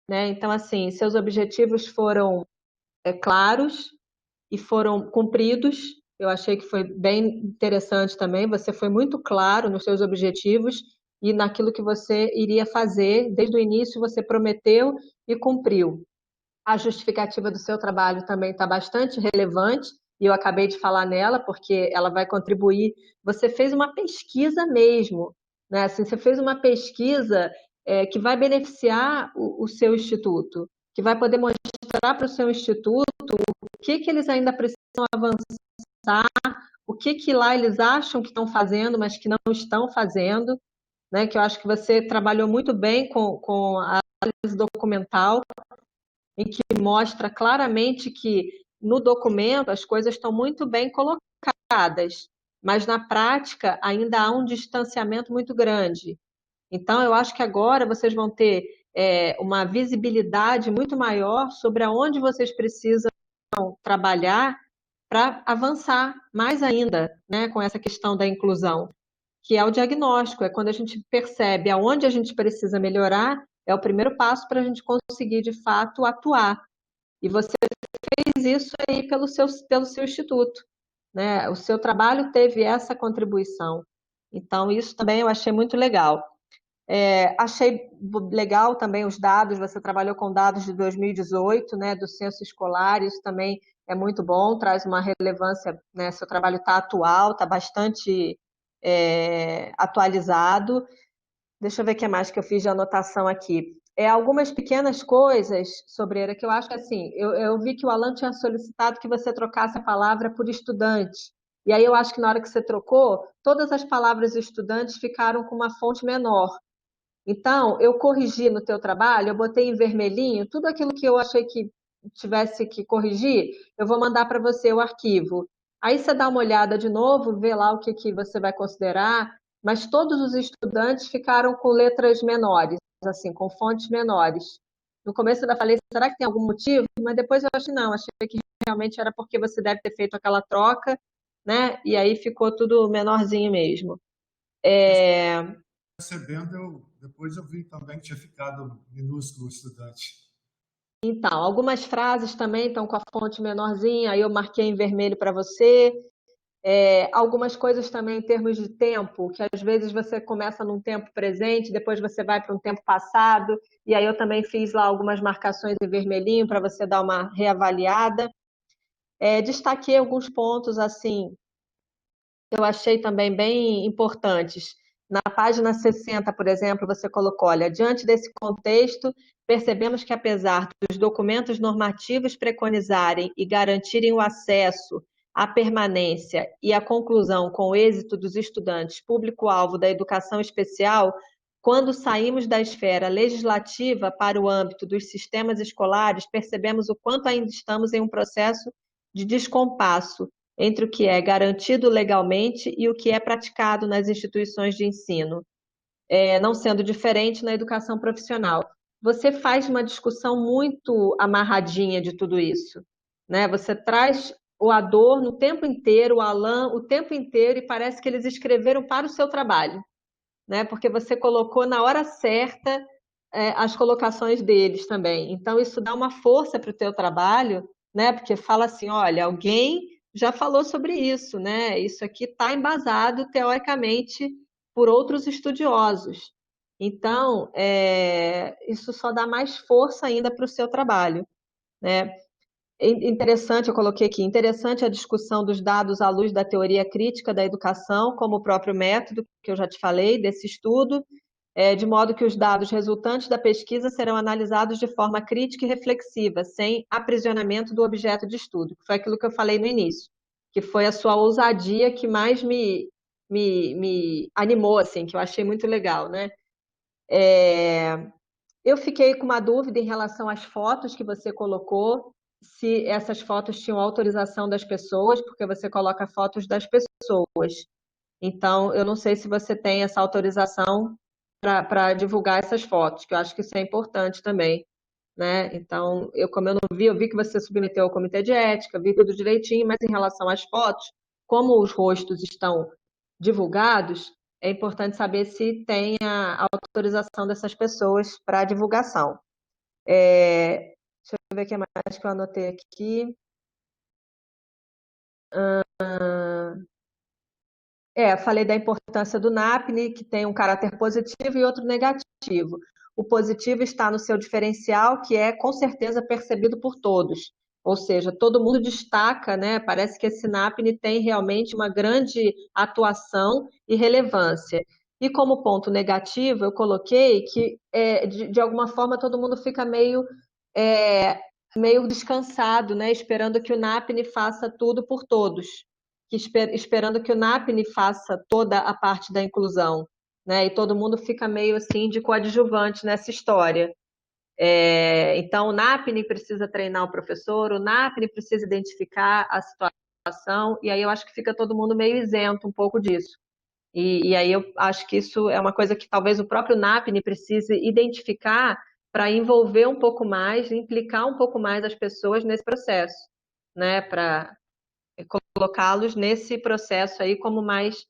né? Então, assim, seus objetivos foram claros e foram cumpridos. Eu achei que foi bem interessante também. Você foi muito claro nos seus objetivos e naquilo que você iria fazer. Desde o início você prometeu e cumpriu. A justificativa do seu trabalho também está bastante relevante, e eu acabei de falar nela, porque ela vai contribuir. Você fez uma pesquisa mesmo, né? Assim, você fez uma pesquisa que vai beneficiar o seu instituto, que vai poder mostrar para o seu instituto o que eles ainda precisam avançar, o que lá eles acham que estão fazendo, mas que não estão fazendo, né? Que eu acho que você trabalhou muito bem com a análise documental, em que mostra claramente que no documento as coisas estão muito bem colocadas, mas na prática ainda há um distanciamento muito grande. Então, eu acho que agora vocês vão ter uma visibilidade muito maior sobre aonde vocês precisam trabalhar para avançar mais ainda, né, com essa questão da inclusão, que é o diagnóstico, é quando a gente percebe aonde a gente precisa melhorar, é o primeiro passo para a gente conseguir, de fato, atuar. E você fez isso aí pelo seu instituto, né? O seu trabalho teve essa contribuição. Então, isso também eu achei muito legal. Achei legal também os dados, você trabalhou com dados de 2018, né, do censo escolar, isso também é muito bom, traz uma relevância, né, seu trabalho está atual, está bastante atualizado. Deixa eu ver o que mais que eu fiz de anotação aqui. Algumas pequenas coisas, Sobreira, que eu acho que assim, eu vi que o Alan tinha solicitado que você trocasse a palavra por estudante. E aí eu acho que na hora que você trocou, todas as palavras estudantes ficaram com uma fonte menor. Então, eu corrigi no teu trabalho, eu botei em vermelhinho tudo aquilo que eu achei que tivesse que corrigir, eu vou mandar para você o arquivo. Aí você dá uma olhada de novo, vê lá o que você vai considerar, mas todos os estudantes ficaram com letras menores, assim, com fontes menores. No começo eu ainda falei, será que tem algum motivo? Mas depois eu achei não, achei que realmente era porque você deve ter feito aquela troca, né? E aí ficou tudo menorzinho mesmo. Recebendo, depois eu vi também que tinha ficado minúsculo o estudante. Então, algumas frases também estão com a fonte menorzinha, aí eu marquei em vermelho para você. Algumas coisas também em termos de tempo, que às vezes você começa num tempo presente, depois você vai para um tempo passado, e aí eu também fiz lá algumas marcações em vermelhinho para você dar uma reavaliada. Destaquei alguns pontos assim que eu achei também bem importantes. Na página 60, por exemplo, você colocou, olha, diante desse contexto, percebemos que apesar dos documentos normativos preconizarem e garantirem o acesso, a permanência e a conclusão com o êxito dos estudantes público-alvo da educação especial, quando saímos da esfera legislativa para o âmbito dos sistemas escolares, percebemos o quanto ainda estamos em um processo de descompasso entre o que é garantido legalmente e o que é praticado nas instituições de ensino, não sendo diferente na educação profissional. Você faz uma discussão muito amarradinha de tudo isso, né? Você traz o Adorno o tempo inteiro, o Alain o tempo inteiro, e parece que eles escreveram para o seu trabalho, né? Porque você colocou na hora certa as colocações deles também. Então, isso dá uma força para o teu trabalho, né? Porque fala assim, olha, alguém já falou sobre isso, né? Isso aqui está embasado, teoricamente, por outros estudiosos. Então, isso só dá mais força ainda para o seu trabalho, né? Interessante, eu coloquei aqui, interessante a discussão dos dados à luz da teoria crítica da educação, como o próprio método, que eu já te falei, desse estudo, de modo que os dados resultantes da pesquisa serão analisados de forma crítica e reflexiva, sem aprisionamento do objeto de estudo, que foi aquilo que eu falei no início, que foi a sua ousadia que mais me animou, assim, que eu achei muito legal, né? Eu fiquei com uma dúvida em relação às fotos que você colocou, se essas fotos tinham autorização das pessoas, porque você coloca fotos das pessoas. Então, eu não sei se você tem essa autorização para divulgar essas fotos, que eu acho que isso é importante também, né? Então, como eu não vi, eu vi que você submeteu ao comitê de ética, vi tudo direitinho, mas em relação às fotos, como os rostos estão divulgados, é importante saber se tem a autorização dessas pessoas para divulgação. Deixa eu ver o que mais que eu anotei aqui. Falei da importância do NAPNE, que tem um caráter positivo e outro negativo. O positivo está no seu diferencial, que é com certeza percebido por todos. Ou seja, todo mundo destaca, né? Parece que esse NAPNE tem realmente uma grande atuação e relevância. E como ponto negativo, eu coloquei que, de alguma forma, todo mundo fica meio descansado, né? Esperando que o NAPNE faça tudo por todos, esperando que o NAPNE faça toda a parte da inclusão, né? E todo mundo fica meio assim de coadjuvante nessa história. Então, o NAPNE precisa treinar o professor, o NAPNE precisa identificar a situação, e aí eu acho que fica todo mundo meio isento um pouco disso. E aí eu acho que isso é uma coisa que talvez o próprio NAPNE precise identificar para envolver um pouco mais, implicar um pouco mais as pessoas nesse processo, né? Para colocá-los nesse processo aí como mais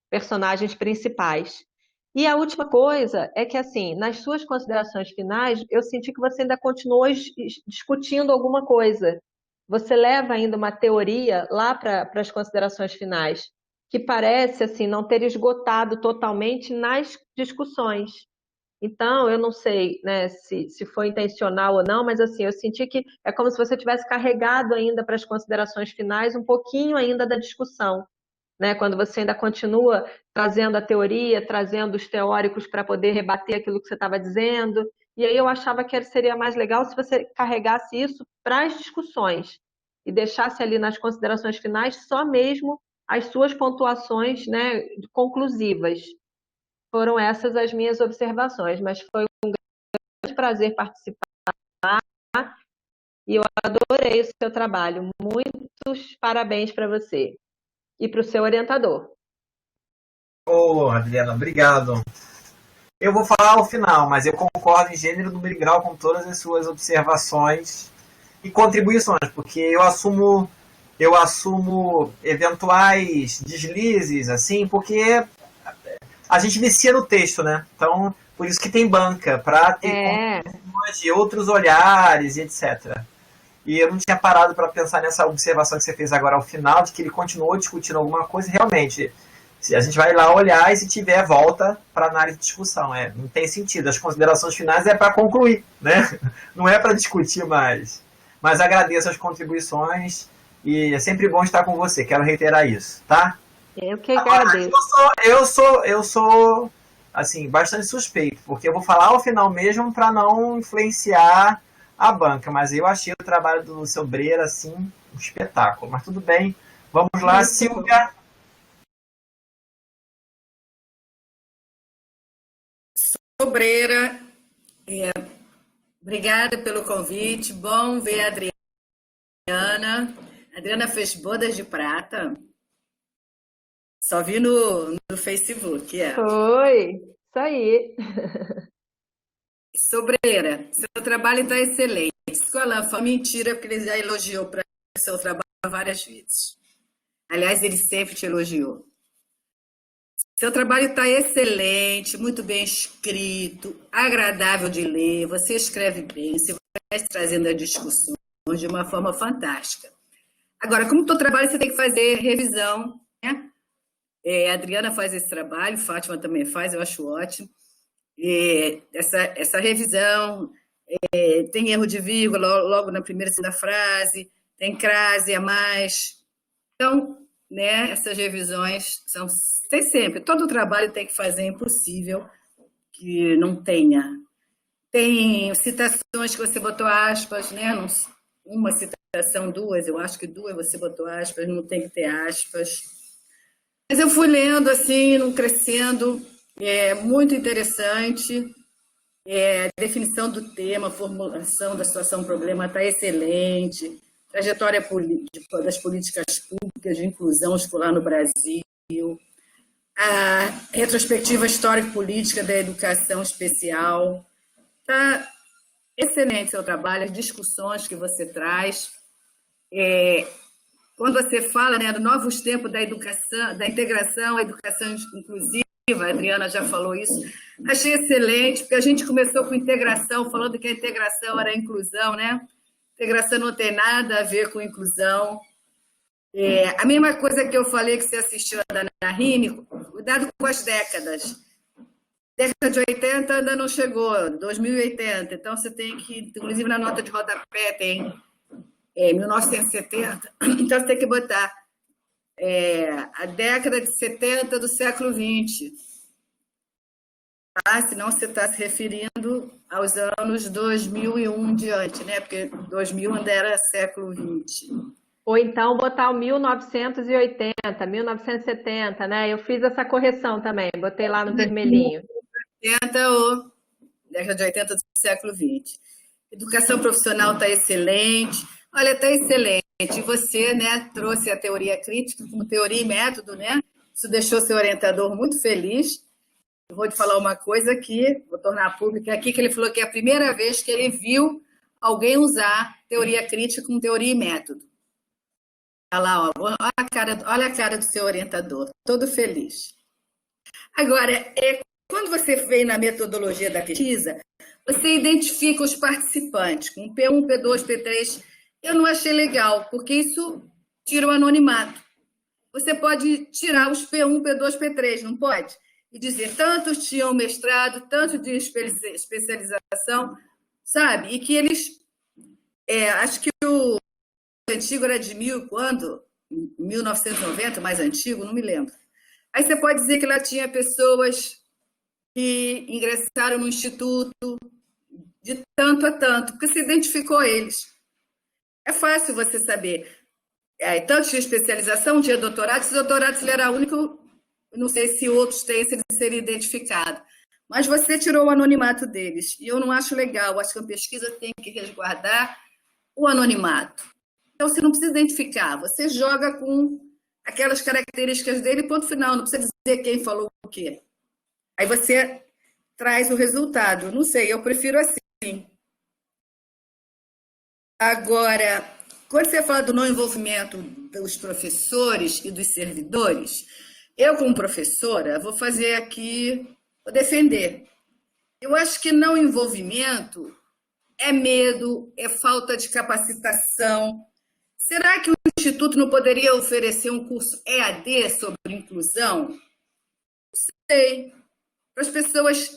personagens principais. E a última coisa é que, assim, nas suas considerações finais, eu senti que você ainda continuou discutindo alguma coisa. Você leva ainda uma teoria lá para as considerações finais, que parece, assim, não ter esgotado totalmente nas discussões. Então, eu não sei, né, se foi intencional ou não, mas assim, eu senti que é como se você tivesse carregado ainda para as considerações finais um pouquinho ainda da discussão, né? Quando você ainda continua trazendo a teoria, trazendo os teóricos para poder rebater aquilo que você estava dizendo. E aí eu achava que seria mais legal se você carregasse isso para as discussões e deixasse ali nas considerações finais só mesmo as suas pontuações, né, conclusivas. Foram essas as minhas observações, mas foi um grande prazer participar e eu adorei o seu trabalho. Muitos parabéns para você e para o seu orientador. Ô, Adriana, obrigado. Eu vou falar ao final, mas eu concordo em gênero, número e grau com todas as suas observações e contribuições, porque eu assumo eventuais deslizes, assim, porque a gente vicia no texto, né? Então, por isso que tem banca, para ter contribuições de outros olhares e etc. E eu não tinha parado para pensar nessa observação que você fez agora ao final, de que ele continuou discutindo alguma coisa, realmente. A gente vai lá olhar e se tiver, volta para análise de discussão. Não tem sentido. As considerações finais é para concluir, né? Não é para discutir mais. Mas agradeço as contribuições e é sempre bom estar com você. Quero reiterar isso, tá? Eu que agradeço. Eu sou assim, bastante suspeito, porque eu vou falar ao final mesmo para não influenciar a banca, mas eu achei o trabalho do seu Breira assim, um espetáculo. Mas tudo bem, vamos lá, Silvia. Sobreira, obrigada pelo convite. Bom ver a Adriana. A Adriana fez bodas de prata. Só vi no Facebook. Foi, isso aí. Sobreira, seu trabalho está excelente. Escola foi mentira, porque ele já elogiou para o seu trabalho várias vezes. Aliás, ele sempre te elogiou. Seu trabalho está excelente, muito bem escrito, agradável de ler, você escreve bem, você vai trazendo as discussões de uma forma fantástica. Agora, como todo trabalho, você tem que fazer revisão, né? A Adriana faz esse trabalho, Fátima também faz, eu acho ótimo. Essa revisão tem erro de vírgula logo na primeira e segunda frase, tem crase a mais. Então, né, essas revisões tem sempre, todo trabalho tem que fazer, é impossível que não tenha. Tem citações que você botou aspas, né? Uma citação, duas, eu acho que duas você botou aspas, não tem que ter aspas. Mas eu fui lendo assim, não crescendo, muito interessante. A definição do tema, a formulação da situação problema está excelente. Trajetória das políticas públicas de inclusão escolar no Brasil. A retrospectiva histórico-política da educação especial. Está excelente o seu trabalho, as discussões que você traz. Quando você fala, né, dos novos tempos da educação, da integração, a educação inclusiva, a Adriana já falou isso, achei excelente, porque a gente começou com integração, falando que a integração era a inclusão, né? Integração não tem nada a ver com inclusão. A mesma coisa que eu falei que você assistiu a da Narine, cuidado com as décadas. Década de 80 ainda não chegou, 2080, então você tem que, inclusive na nota de rodapé tem 1970, então você tem que botar a década de 70 do século XX, tá? Senão você está se referindo aos anos 2001 em diante, né? Porque 2000 ainda era século XX. Ou então botar o 1980, 1970, né? Eu fiz essa correção também, botei lá no vermelhinho. 80 ou década de 80 do século XX. Educação profissional está excelente. Olha, está excelente. E você, né, trouxe a teoria crítica como teoria e método, né? Isso deixou seu orientador muito feliz. Eu vou te falar uma coisa aqui, vou tornar pública aqui, que ele falou que é a primeira vez que ele viu alguém usar teoria crítica como teoria e método. Olha lá, ó, olha a cara do seu orientador, todo feliz. Agora, quando você vem na metodologia da pesquisa, você identifica os participantes com P1, P2, P3. Eu não achei legal, porque isso tira o anonimato. Você pode tirar os P1, P2, P3, não pode? E dizer, tantos tinham mestrado, tanto de especialização, sabe? E que eles... acho que o antigo era de quando? 1990, mais antigo, não me lembro. Aí você pode dizer que lá tinha pessoas que ingressaram no instituto de tanto a tanto, porque você identificou eles. É fácil você saber. Tanto de especialização, de doutorado, se doutorado ele era único, não sei se outros têm, se ele seria identificado. Mas você tirou o anonimato deles, e eu não acho legal, acho que a pesquisa tem que resguardar o anonimato. Então, você não precisa identificar, você joga com aquelas características dele, ponto final, não precisa dizer quem falou o quê. Aí você traz o resultado. Não sei, eu prefiro assim. Agora, quando você fala do não envolvimento dos professores e dos servidores, eu, como professora, vou fazer aqui, vou defender. Eu acho que não envolvimento é medo, é falta de capacitação. Será que o Instituto não poderia oferecer um curso EAD sobre inclusão? Não sei. Para as pessoas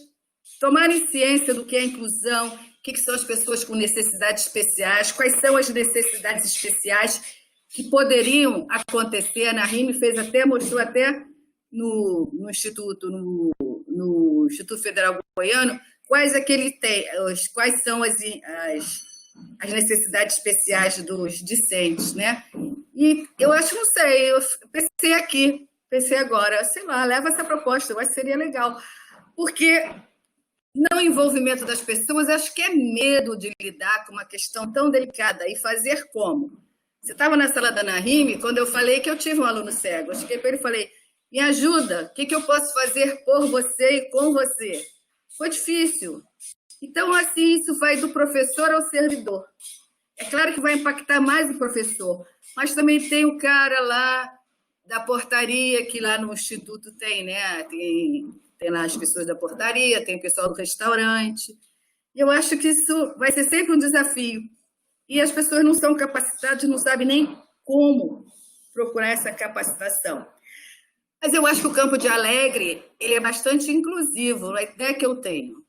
tomarem ciência do que é inclusão, o que são as pessoas com necessidades especiais, quais são as necessidades especiais que poderiam acontecer. A Narine mostrou até no Instituto, no Instituto Federal Goiano, quais são as necessidades especiais dos discentes, né? E eu acho, não sei, eu pensei agora, sei lá, leva essa proposta, eu acho que seria legal. Porque não envolvimento das pessoas, acho que é medo de lidar com uma questão tão delicada. E fazer como? Você estava na sala da Narine, quando eu falei que eu tive um aluno cego. Eu cheguei para ele e falei, me ajuda, o que eu posso fazer por você e com você? Foi difícil. Então, assim, isso vai do professor ao servidor. É claro que vai impactar mais o professor, mas também tem o cara lá da portaria, que lá no Instituto tem, né? Tem lá as pessoas da portaria, tem o pessoal do restaurante. E eu acho que isso vai ser sempre um desafio. E as pessoas não são capacitadas, não sabem nem como procurar essa capacitação. Mas eu acho que o Campo de Alegre ele é bastante inclusivo, a ideia que eu tenho.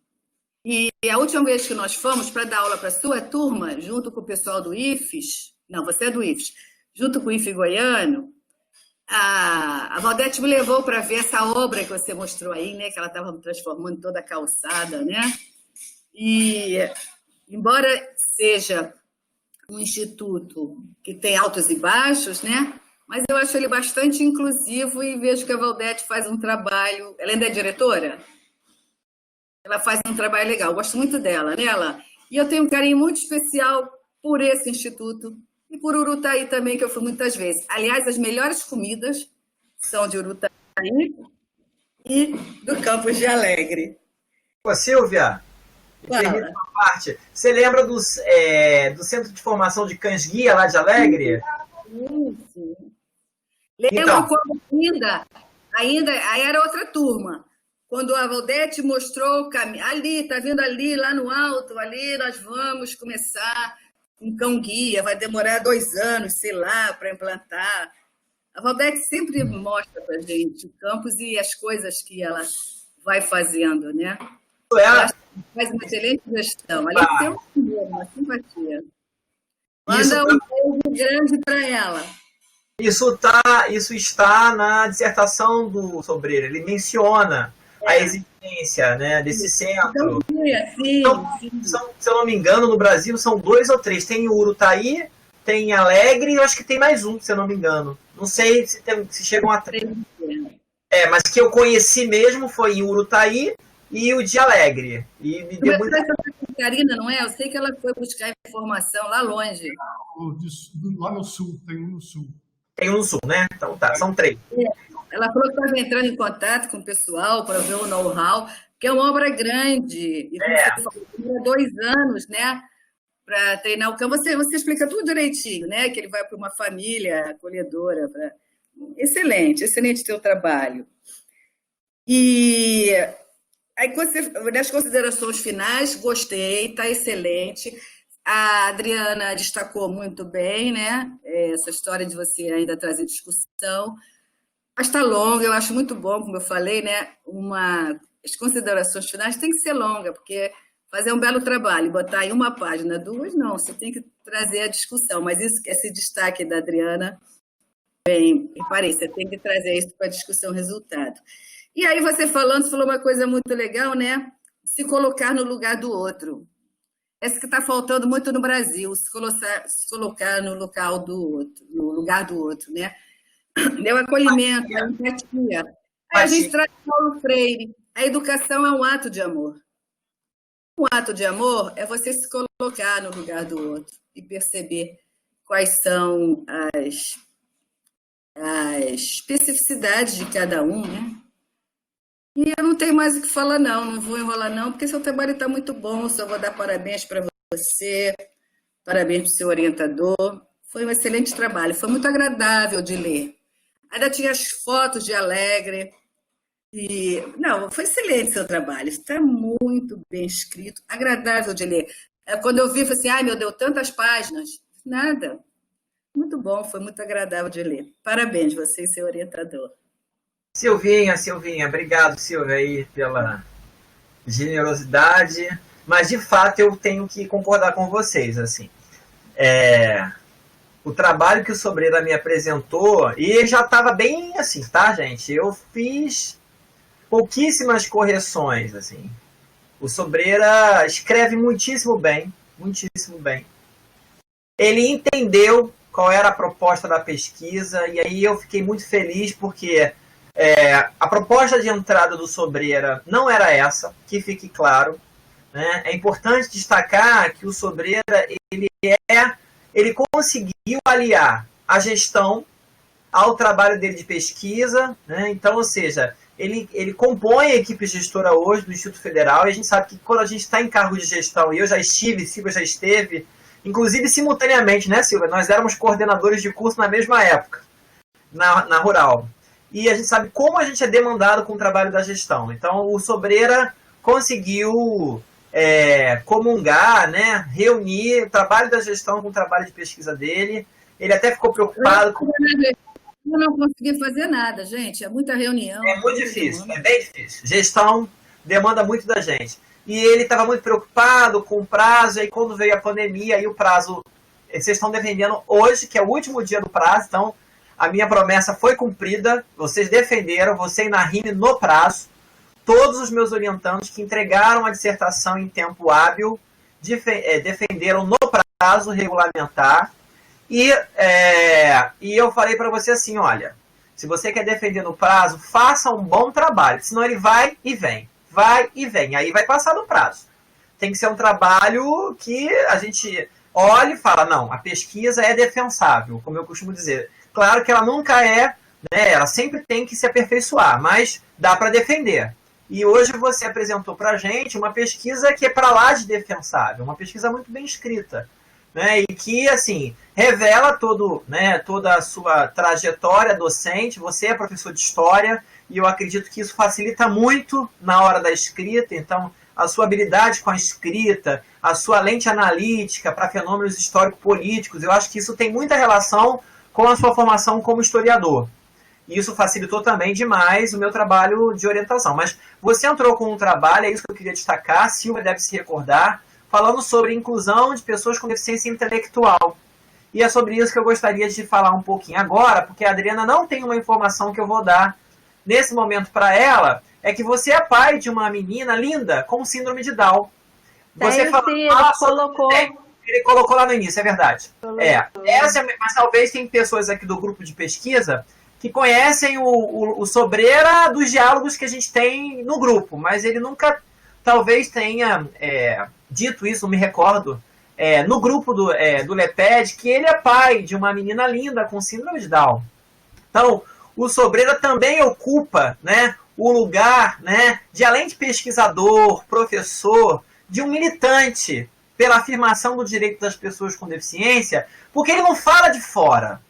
E a última vez que nós fomos para dar aula para a sua turma, junto com o pessoal do IFES, não, você é do IFES, junto com o IFE Goiano, a Valdete me levou para ver essa obra que você mostrou aí, né? Que ela estava transformando toda a calçada, né? E, embora seja um instituto que tem altos e baixos, né? Mas eu acho ele bastante inclusivo e vejo que a Valdete faz um trabalho... Ela ainda é diretora? Ela faz um trabalho legal, eu gosto muito dela, né? E eu tenho um carinho muito especial por esse instituto e por Urutaí também, que eu fui muitas vezes. Aliás, as melhores comidas são de Urutaí e do Campos de Alegre. Pô, Silvia, permita uma parte. Você lembra do Centro de Formação de Cães Guia lá de Alegre? Sim. Lembro quando ainda aí era outra turma. Quando a Valdete mostrou o caminho, ali, está vendo ali, lá no alto, ali nós vamos começar um cão-guia, vai demorar 2 anos, sei lá, para implantar. A Valdete sempre mostra para a gente o campus e as coisas que ela vai fazendo, né? Eu acho que faz uma excelente gestão. Além de ter uma simpatia. Manda um beijo grande para ela. Isso está na dissertação do Sobreira. Ele menciona a existência, né, desse centro. Se eu não me engano, no Brasil são 2 ou 3. Tem o Urutaí, tem Alegre e eu acho que tem mais um, se eu não me engano. Não sei se chegam a 3. Mas que eu conheci mesmo foi em Urutaí e o de Alegre. E me deu muito... Catarina, não é? Eu sei que ela foi buscar informação lá longe. Lá no sul, tem um no sul. Tem um no sul, né? Então tá, são 3. Ela falou que estava entrando em contato com o pessoal para ver o know-how, que é uma obra grande. E você falou, demora 2 anos, né? Para treinar o campo. Você explica tudo direitinho, né? Que ele vai para uma família acolhedora. Excelente, excelente teu trabalho. E aí, nas considerações finais, gostei, está excelente. A Adriana destacou muito bem, né? Essa história de você ainda trazer discussão. Mas está longa, eu acho muito bom, como eu falei, né? As considerações finais têm que ser longas, porque fazer um belo trabalho, botar em uma página, 2, não, você tem que trazer a discussão. Mas esse destaque da Adriana, bem, reparei, você tem que trazer isso para a discussão resultado. E aí você falou uma coisa muito legal, né? Se colocar no lugar do outro. Essa que está faltando muito no Brasil, se colocar no local do outro, no lugar do outro, né? Deu acolhimento, a empatia. Aí a gente traz Paulo Freire. A educação é um ato de amor. Um ato de amor é você se colocar no lugar do outro e perceber quais são as especificidades de cada um, né? E eu não tenho mais o que falar, não vou enrolar, não, porque seu trabalho está muito bom, só vou dar parabéns para você, parabéns para o seu orientador. Foi um excelente trabalho, foi muito agradável de ler. Ainda tinha as fotos de Alegre. Não, foi excelente seu trabalho, está muito bem escrito, agradável de ler. Quando eu vi, falei assim, ai meu Deus, tantas páginas. Nada. Muito bom, foi muito agradável de ler. Parabéns, você e seu orientador. Silvinha, obrigado, Silvia, aí, pela generosidade. Mas, de fato, eu tenho que concordar com vocês, assim. O trabalho que o Sobreira me apresentou, e já estava bem assim, tá, gente? Eu fiz pouquíssimas correções, assim. O Sobreira escreve muitíssimo bem, muitíssimo bem. Ele entendeu qual era a proposta da pesquisa, e aí eu fiquei muito feliz, porque a proposta de entrada do Sobreira não era essa, que fique claro, né? É importante destacar que o Sobreira, ele conseguiu aliar a gestão ao trabalho dele de pesquisa, né? Então, ou seja, ele compõe a equipe gestora hoje do Instituto Federal, e a gente sabe que quando a gente está em cargo de gestão, e eu já estive, Silvia já esteve, inclusive simultaneamente, né, Silvia? Nós éramos coordenadores de curso na mesma época, na Rural. E a gente sabe como a gente é demandado com o trabalho da gestão. Então, o Sobreira conseguiu comungar, né, reunir o trabalho da gestão com o trabalho de pesquisa dele. Ele até ficou preocupado com... Eu não consegui fazer nada, gente. É muita reunião. É muito difícil, é bem difícil. Gestão demanda muito da gente. E ele estava muito preocupado com o prazo, e aí quando veio a pandemia, aí o prazo... Vocês estão defendendo hoje, que é o último dia do prazo, então a minha promessa foi cumprida, vocês defenderam, você e Narine no prazo. Todos os meus orientandos que entregaram a dissertação em tempo hábil defenderam no prazo regulamentar. E eu falei para você assim, olha, se você quer defender no prazo, faça um bom trabalho, senão ele vai e vem, aí vai passar do prazo. Tem que ser um trabalho que a gente olhe e fala, não, a pesquisa é defensável, como eu costumo dizer. Claro que ela nunca né, ela sempre tem que se aperfeiçoar, mas dá para defender. E hoje você apresentou para a gente uma pesquisa que é para lá de defensável, uma pesquisa muito bem escrita. Né, e que, assim, revela toda a sua trajetória docente. Você é professor de História e eu acredito que isso facilita muito na hora da escrita. Então, a sua habilidade com a escrita, a sua lente analítica para fenômenos histórico-políticos. Eu acho que isso tem muita relação com a sua formação como historiador. E isso facilitou também demais o meu trabalho de orientação. Mas você entrou com um trabalho, é isso que eu queria destacar, a Silvia deve se recordar, falando sobre inclusão de pessoas com deficiência intelectual. E é sobre isso que eu gostaria de falar um pouquinho agora, porque a Adriana não tem uma informação que eu vou dar nesse momento para ela, é que você é pai de uma menina linda com síndrome de Down. Você ele colocou lá no início, é verdade. Mas talvez tem pessoas aqui do grupo de pesquisa que conhecem o Sobreira dos diálogos que a gente tem no grupo, mas ele nunca, talvez tenha dito isso, não me recordo, no grupo do LEPED, que ele é pai de uma menina linda com síndrome de Down. Então, o Sobreira também ocupa, né, o lugar, né, de além de pesquisador, professor, de um militante pela afirmação do direito das pessoas com deficiência, porque ele não fala de fora,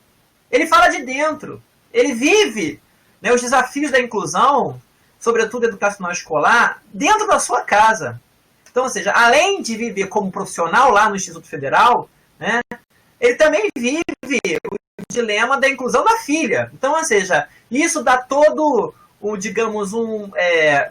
ele fala de dentro. Ele vive, né, os desafios da inclusão, sobretudo educacional escolar, dentro da sua casa. Então, ou seja, além de viver como profissional lá no Instituto Federal, né, ele também vive o dilema da inclusão da filha. Então, ou seja, isso dá todo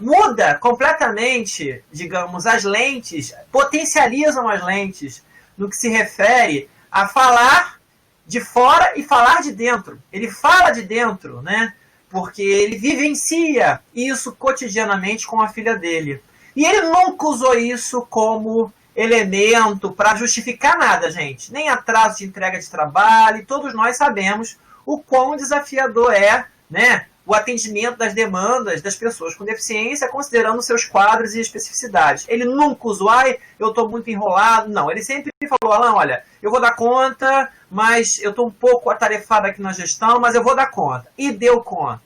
muda completamente, digamos, as lentes, potencializam as lentes no que se refere a falar de fora e falar de dentro. Ele fala de dentro, né? Porque ele vivencia isso cotidianamente com a filha dele. E ele nunca usou isso como elemento para justificar nada, gente. Nem atraso de entrega de trabalho. E todos nós sabemos o quão desafiador é, né, o atendimento das demandas das pessoas com deficiência, considerando seus quadros e especificidades. Ele nunca usou, eu estou muito enrolado. Não, ele sempre falou, Alan, olha, eu vou dar conta, mas eu estou um pouco atarefado aqui na gestão, mas eu vou dar conta. E deu conta.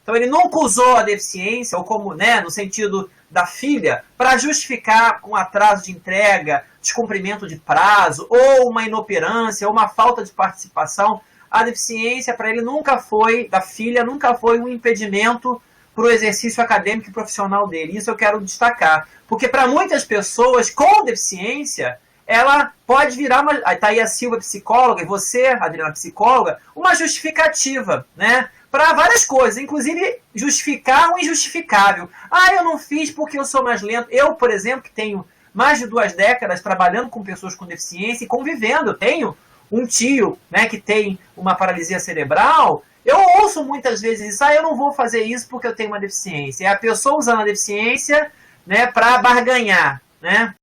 Então ele nunca usou a deficiência, ou como, né, no sentido da filha, para justificar um atraso de entrega, descumprimento de prazo, ou uma inoperância, ou uma falta de participação. A deficiência para ele nunca foi, da filha, nunca foi um impedimento para o exercício acadêmico e profissional dele. Isso eu quero destacar. Porque para muitas pessoas com deficiência, ela pode virar uma... Está aí a Silvia, psicóloga, e você, Adriana, psicóloga, uma justificativa, né? Para várias coisas, inclusive justificar o injustificável. Eu não fiz porque eu sou mais lento. Eu, por exemplo, que tenho mais de 2 décadas trabalhando com pessoas com deficiência e convivendo, eu tenho um tio, né, que tem uma paralisia cerebral, eu ouço muitas vezes isso, eu não vou fazer isso porque eu tenho uma deficiência. É a pessoa usando a deficiência, né, para barganhar, né?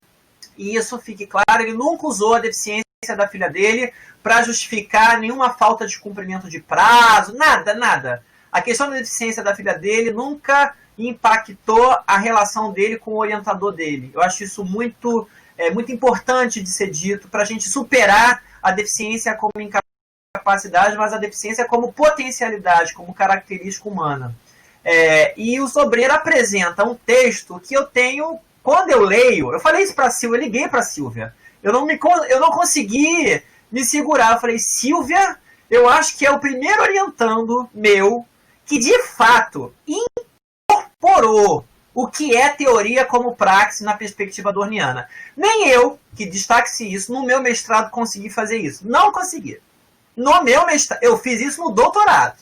E isso fique claro, ele nunca usou a deficiência da filha dele para justificar nenhuma falta de cumprimento de prazo, nada. A questão da deficiência da filha dele nunca impactou a relação dele com o orientador dele. Eu acho isso muito importante de ser dito para a gente superar a deficiência como incapacidade, mas a deficiência como potencialidade, como característica humana. E o Sobreira apresenta um texto que eu tenho, quando eu leio, eu falei isso para a Silvia, eu liguei para a Silvia, eu não consegui me segurar, eu falei, Silvia, eu acho que é o primeiro orientando meu que de fato incorporou o que é teoria como praxis na perspectiva adorniana. Nem eu, que destaque-se isso, no meu mestrado consegui fazer isso. Não consegui. No meu mestrado, eu fiz isso no doutorado.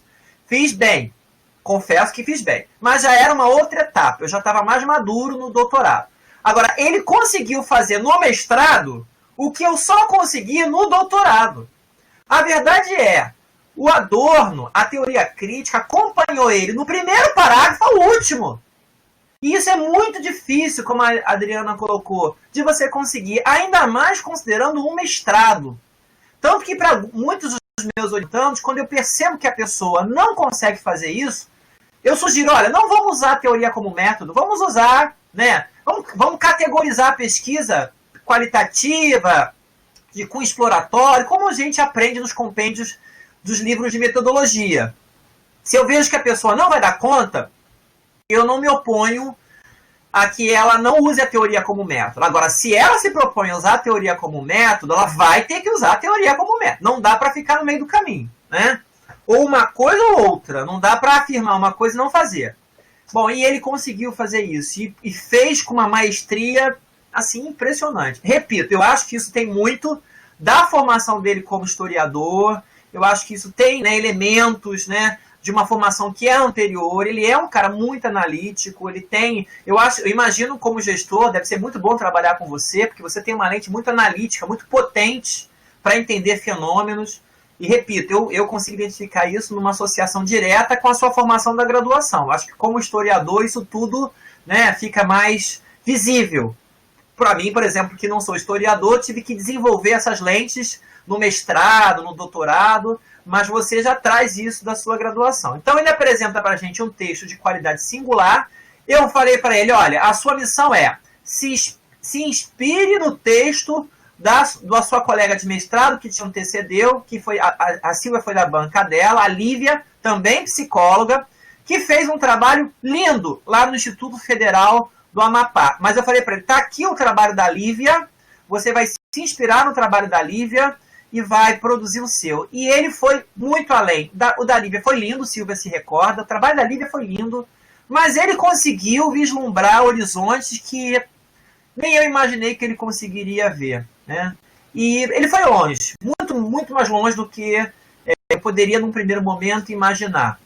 Fiz bem. Confesso que fiz bem. Mas já era uma outra etapa. Eu já estava mais maduro no doutorado. Agora, ele conseguiu fazer no mestrado o que eu só consegui no doutorado. A verdade é, o Adorno, a teoria crítica, acompanhou ele no primeiro parágrafo ao último. E isso é muito difícil, como a Adriana colocou, de você conseguir, ainda mais considerando um mestrado. Tanto que para muitos dos meus orientandos, quando eu percebo que a pessoa não consegue fazer isso, eu sugiro, olha, não vamos usar a teoria como método, vamos usar, né, vamos categorizar a pesquisa qualitativa, com exploratório, como a gente aprende nos compêndios dos livros de metodologia. Se eu vejo que a pessoa não vai dar conta, eu não me oponho a que ela não use a teoria como método. Agora, se ela se propõe a usar a teoria como método, ela vai ter que usar a teoria como método. Não dá para ficar no meio do caminho, né? Ou uma coisa ou outra. Não dá para afirmar uma coisa e não fazer. Bom, e ele conseguiu fazer isso. E fez com uma maestria assim, impressionante. Repito, eu acho que isso tem muito da formação dele como historiador, eu acho que isso tem, né, elementos, né, de uma formação que é anterior, ele é um cara muito analítico, ele tem, eu imagino como gestor, deve ser muito bom trabalhar com você, porque você tem uma lente muito analítica, muito potente para entender fenômenos, e repito, eu consigo identificar isso numa associação direta com a sua formação da graduação. Acho que como historiador isso tudo, né, fica mais visível. Para mim, por exemplo, que não sou historiador, tive que desenvolver essas lentes no mestrado, no doutorado, mas você já traz isso da sua graduação. Então ele apresenta para a gente um texto de qualidade singular. Eu falei para ele, olha, a sua missão é se inspire no texto da sua colega de mestrado que te antecedeu, que foi a Silvia foi da banca dela, a Lívia, também psicóloga, que fez um trabalho lindo lá no Instituto Federal do Amapá. Mas eu falei para ele, tá aqui o trabalho da Lívia, você vai se inspirar no trabalho da Lívia e vai produzir o seu. E ele foi muito além. O da Lívia foi lindo, Silvia se recorda, o trabalho da Lívia foi lindo, mas ele conseguiu vislumbrar horizontes que nem eu imaginei que ele conseguiria ver, né? E ele foi longe, muito, muito mais longe do que eu poderia, num primeiro momento, imaginar.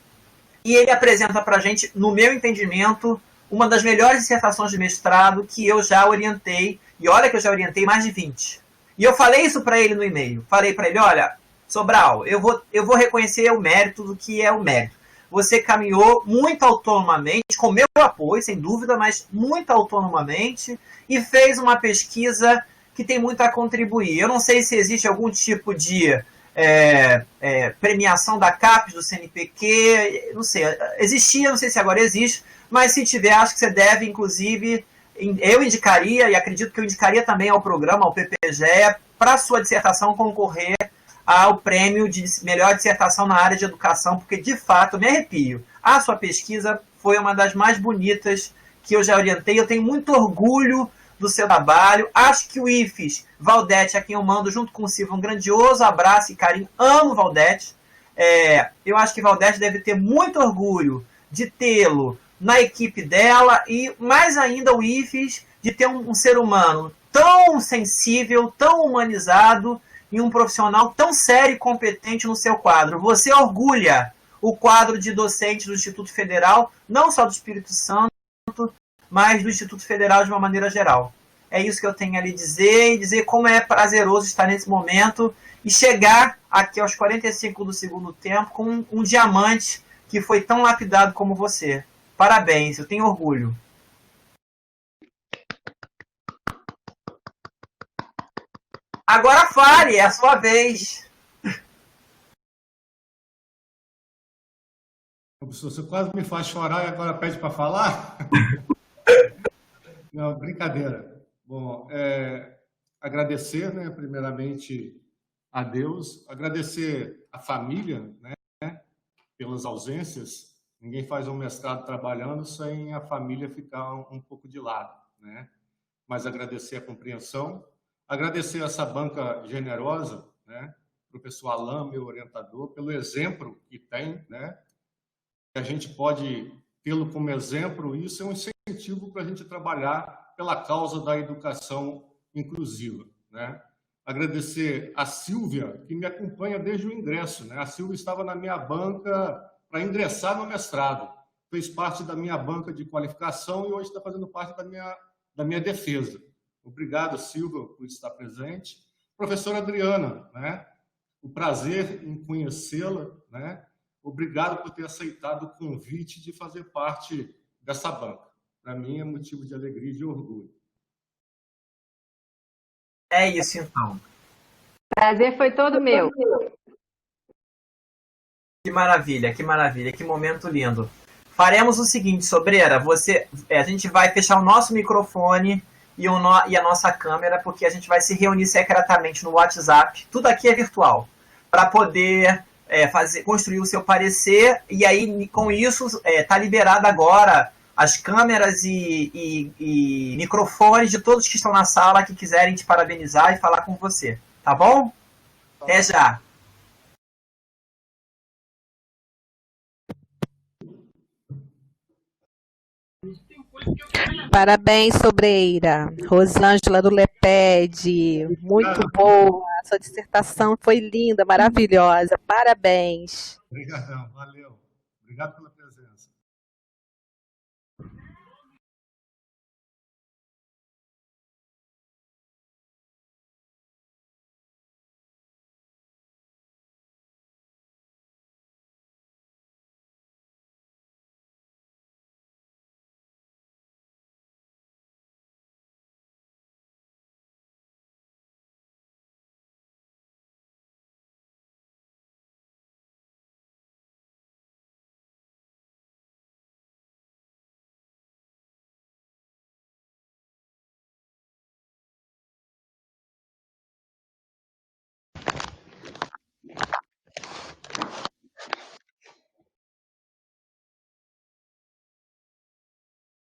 E ele apresenta para a gente, no meu entendimento, uma das melhores dissertações de mestrado que eu já orientei, e olha que eu já orientei mais de 20. E eu falei isso para ele no e-mail. Falei para ele, olha, Sobral, eu vou reconhecer o mérito do que é o mérito. Você caminhou muito autonomamente, com meu apoio, sem dúvida, mas muito autonomamente, e fez uma pesquisa que tem muito a contribuir. Eu não sei se existe algum tipo de premiação da CAPES, do CNPq, não sei, existia, não sei se agora existe, mas se tiver, acho que você deve, inclusive, eu indicaria, e acredito que eu indicaria também ao programa, ao PPGE, para a sua dissertação concorrer ao prêmio de melhor dissertação na área de educação, porque, de fato, me arrepio. A sua pesquisa foi uma das mais bonitas que eu já orientei. Eu tenho muito orgulho do seu trabalho. Acho que o IFES, Valdete, a quem eu mando, junto com o Silvio, um grandioso abraço e carinho. Amo Valdete. Eu acho que Valdete deve ter muito orgulho de tê-lo na equipe dela e, mais ainda, o IFES de ter um ser humano tão sensível, tão humanizado e um profissional tão sério e competente no seu quadro. Você orgulha o quadro de docentes do Instituto Federal, não só do Espírito Santo, mas do Instituto Federal de uma maneira geral. É isso que eu tenho a lhe dizer, e dizer como é prazeroso estar nesse momento e chegar aqui aos 45 do segundo tempo com um diamante que foi tão lapidado como você. Parabéns, eu tenho orgulho. Agora fale, é a sua vez. Você quase me faz chorar e agora pede para falar? Não, brincadeira. Bom, agradecer, né, primeiramente a Deus, agradecer a família, né, pelas ausências. Ninguém faz um mestrado trabalhando sem a família ficar um pouco de lado, né? Mas agradecer a compreensão, agradecer essa banca generosa, né? Professor Alain, meu orientador, pelo exemplo que tem, né? Que a gente pode tê-lo como exemplo, e isso é um incentivo para a gente trabalhar pela causa da educação inclusiva, né? Agradecer a Silvia, que me acompanha desde o ingresso, né? A Silvia estava na minha banca para ingressar no mestrado, fez parte da minha banca de qualificação e hoje está fazendo parte da minha defesa. Obrigado, Silvia, por estar presente. Professora Adriana, né? O prazer em conhecê-la, né? Obrigado por ter aceitado o convite de fazer parte dessa banca. Para mim é motivo de alegria e de orgulho. É isso, então. Prazer foi todo meu. Que maravilha, que momento lindo. Faremos o seguinte, Sobreira, a gente vai fechar o nosso microfone e a nossa câmera, porque a gente vai se reunir secretamente no WhatsApp, tudo aqui é virtual, para poder construir o seu parecer, e aí com isso está liberado agora as câmeras e microfones de todos que estão na sala que quiserem te parabenizar e falar com você, tá bom? Até já! Parabéns, Sobreira. Rosângela do Lepede, muito Obrigado, boa. Sua dissertação foi linda, maravilhosa. Parabéns. obrigadão, valeu. Obrigado pela presença.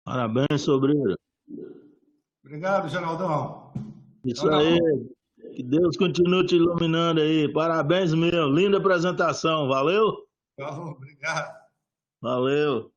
Parabéns, Sobreira. Obrigado, Geraldão. Isso Tchau, aí. tchau. Que Deus continue te iluminando aí. Parabéns mesmo. Linda apresentação. Valeu? Tchau, obrigado. Valeu.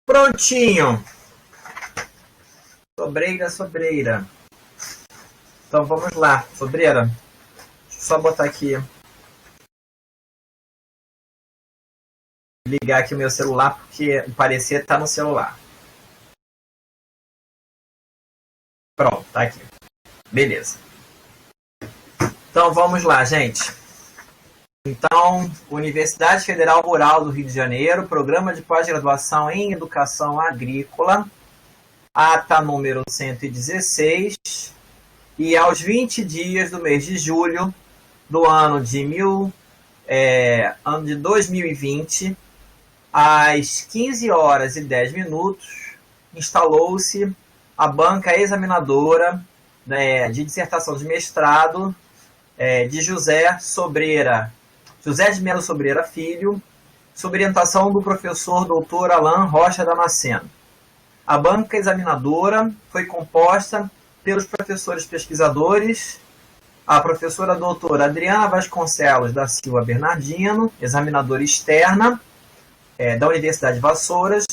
Prontinho. Sobreira. Então vamos lá, Sobreira. Deixa eu só botar aqui. Ligar aqui o meu celular, porque o parecer está no celular. Pronto, tá aqui. Beleza. Então vamos lá, gente. Então, Universidade Federal Rural do Rio de Janeiro, Programa de Pós-Graduação em Educação Agrícola, ata número 116, e aos 20 dias do mês de julho do ano de 2020, às 15 horas e 10 minutos, instalou-se a banca examinadora de dissertação de mestrado de José de Melo Sobreira Filho, sob orientação do professor Dr. Alain Rocha Damasceno. A banca examinadora foi composta pelos professores pesquisadores, a professora doutora Adriana Vasconcelos da Silva Bernardino, examinadora externa da Universidade de Vassouras,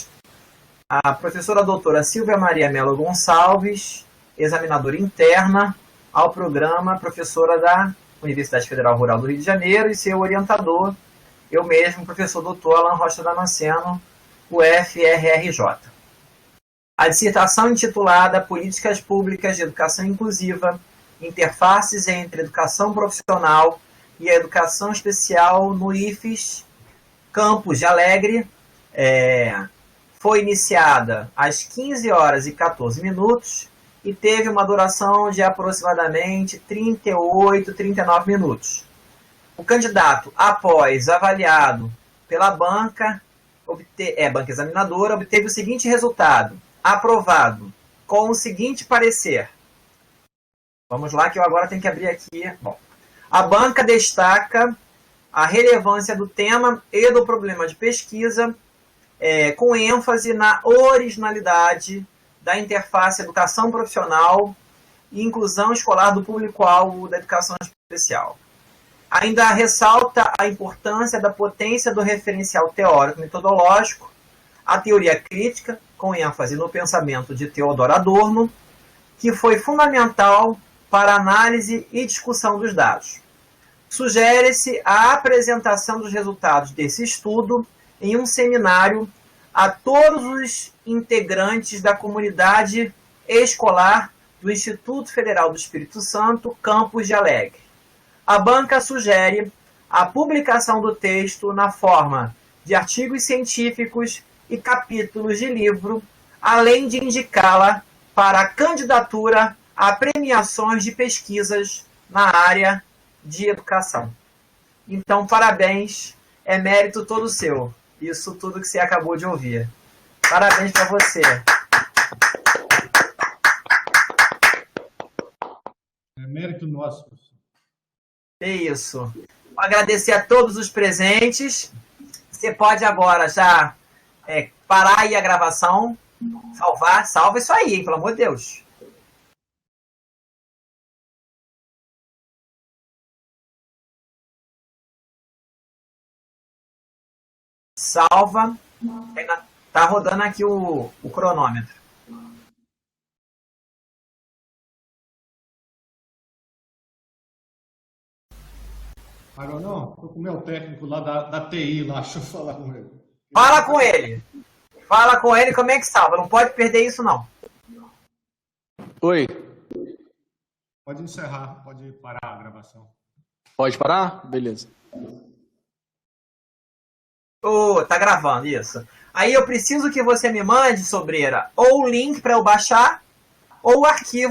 a professora doutora Silvia Maria Mello Gonçalves, examinadora interna ao programa, professora da Universidade Federal Rural do Rio de Janeiro, e seu orientador, eu mesmo, professor doutor Alan Rocha Damasceno, UFRRJ. A dissertação intitulada Políticas Públicas de Educação Inclusiva, Interfaces entre Educação Profissional e a Educação Especial no IFES, Campos de Alegre, foi iniciada às 15 horas e 14 minutos e teve uma duração de aproximadamente 38, 39 minutos. O candidato, após avaliado pela banca examinadora, obteve o seguinte resultado: aprovado, com o seguinte parecer. Vamos lá, que eu agora tenho que abrir aqui. Bom, a banca destaca a relevância do tema e do problema de pesquisa, com ênfase na originalidade da interface educação profissional e inclusão escolar do público-alvo da educação especial. Ainda ressalta a importância da potência do referencial teórico-metodológico, a teoria crítica, com ênfase no pensamento de Theodor Adorno, que foi fundamental para a análise e discussão dos dados. Sugere-se a apresentação dos resultados desse estudo em um seminário a todos os integrantes da comunidade escolar do Instituto Federal do Espírito Santo, Campos de Alegre. A banca sugere a publicação do texto na forma de artigos científicos e capítulos de livro, além de indicá-la para a candidatura a premiações de pesquisas na área de educação. Então, parabéns, é mérito todo seu. Isso tudo que você acabou de ouvir. Parabéns para você. É mérito nosso, professor. É isso. Agradecer a todos os presentes. Você pode agora já parar aí a gravação, salva isso aí, hein, pelo amor de Deus. Salva. Tá rodando aqui o cronômetro. Agora não, estou com o meu técnico lá da TI lá, deixa eu falar com ele. Fala com ele. Fala com ele como é que salva. Não pode perder isso, não. Oi. Pode encerrar, pode parar a gravação. Pode parar? Beleza. Tá gravando, isso. Aí eu preciso que você me mande, Sobreira, ou o link para eu baixar, ou o arquivo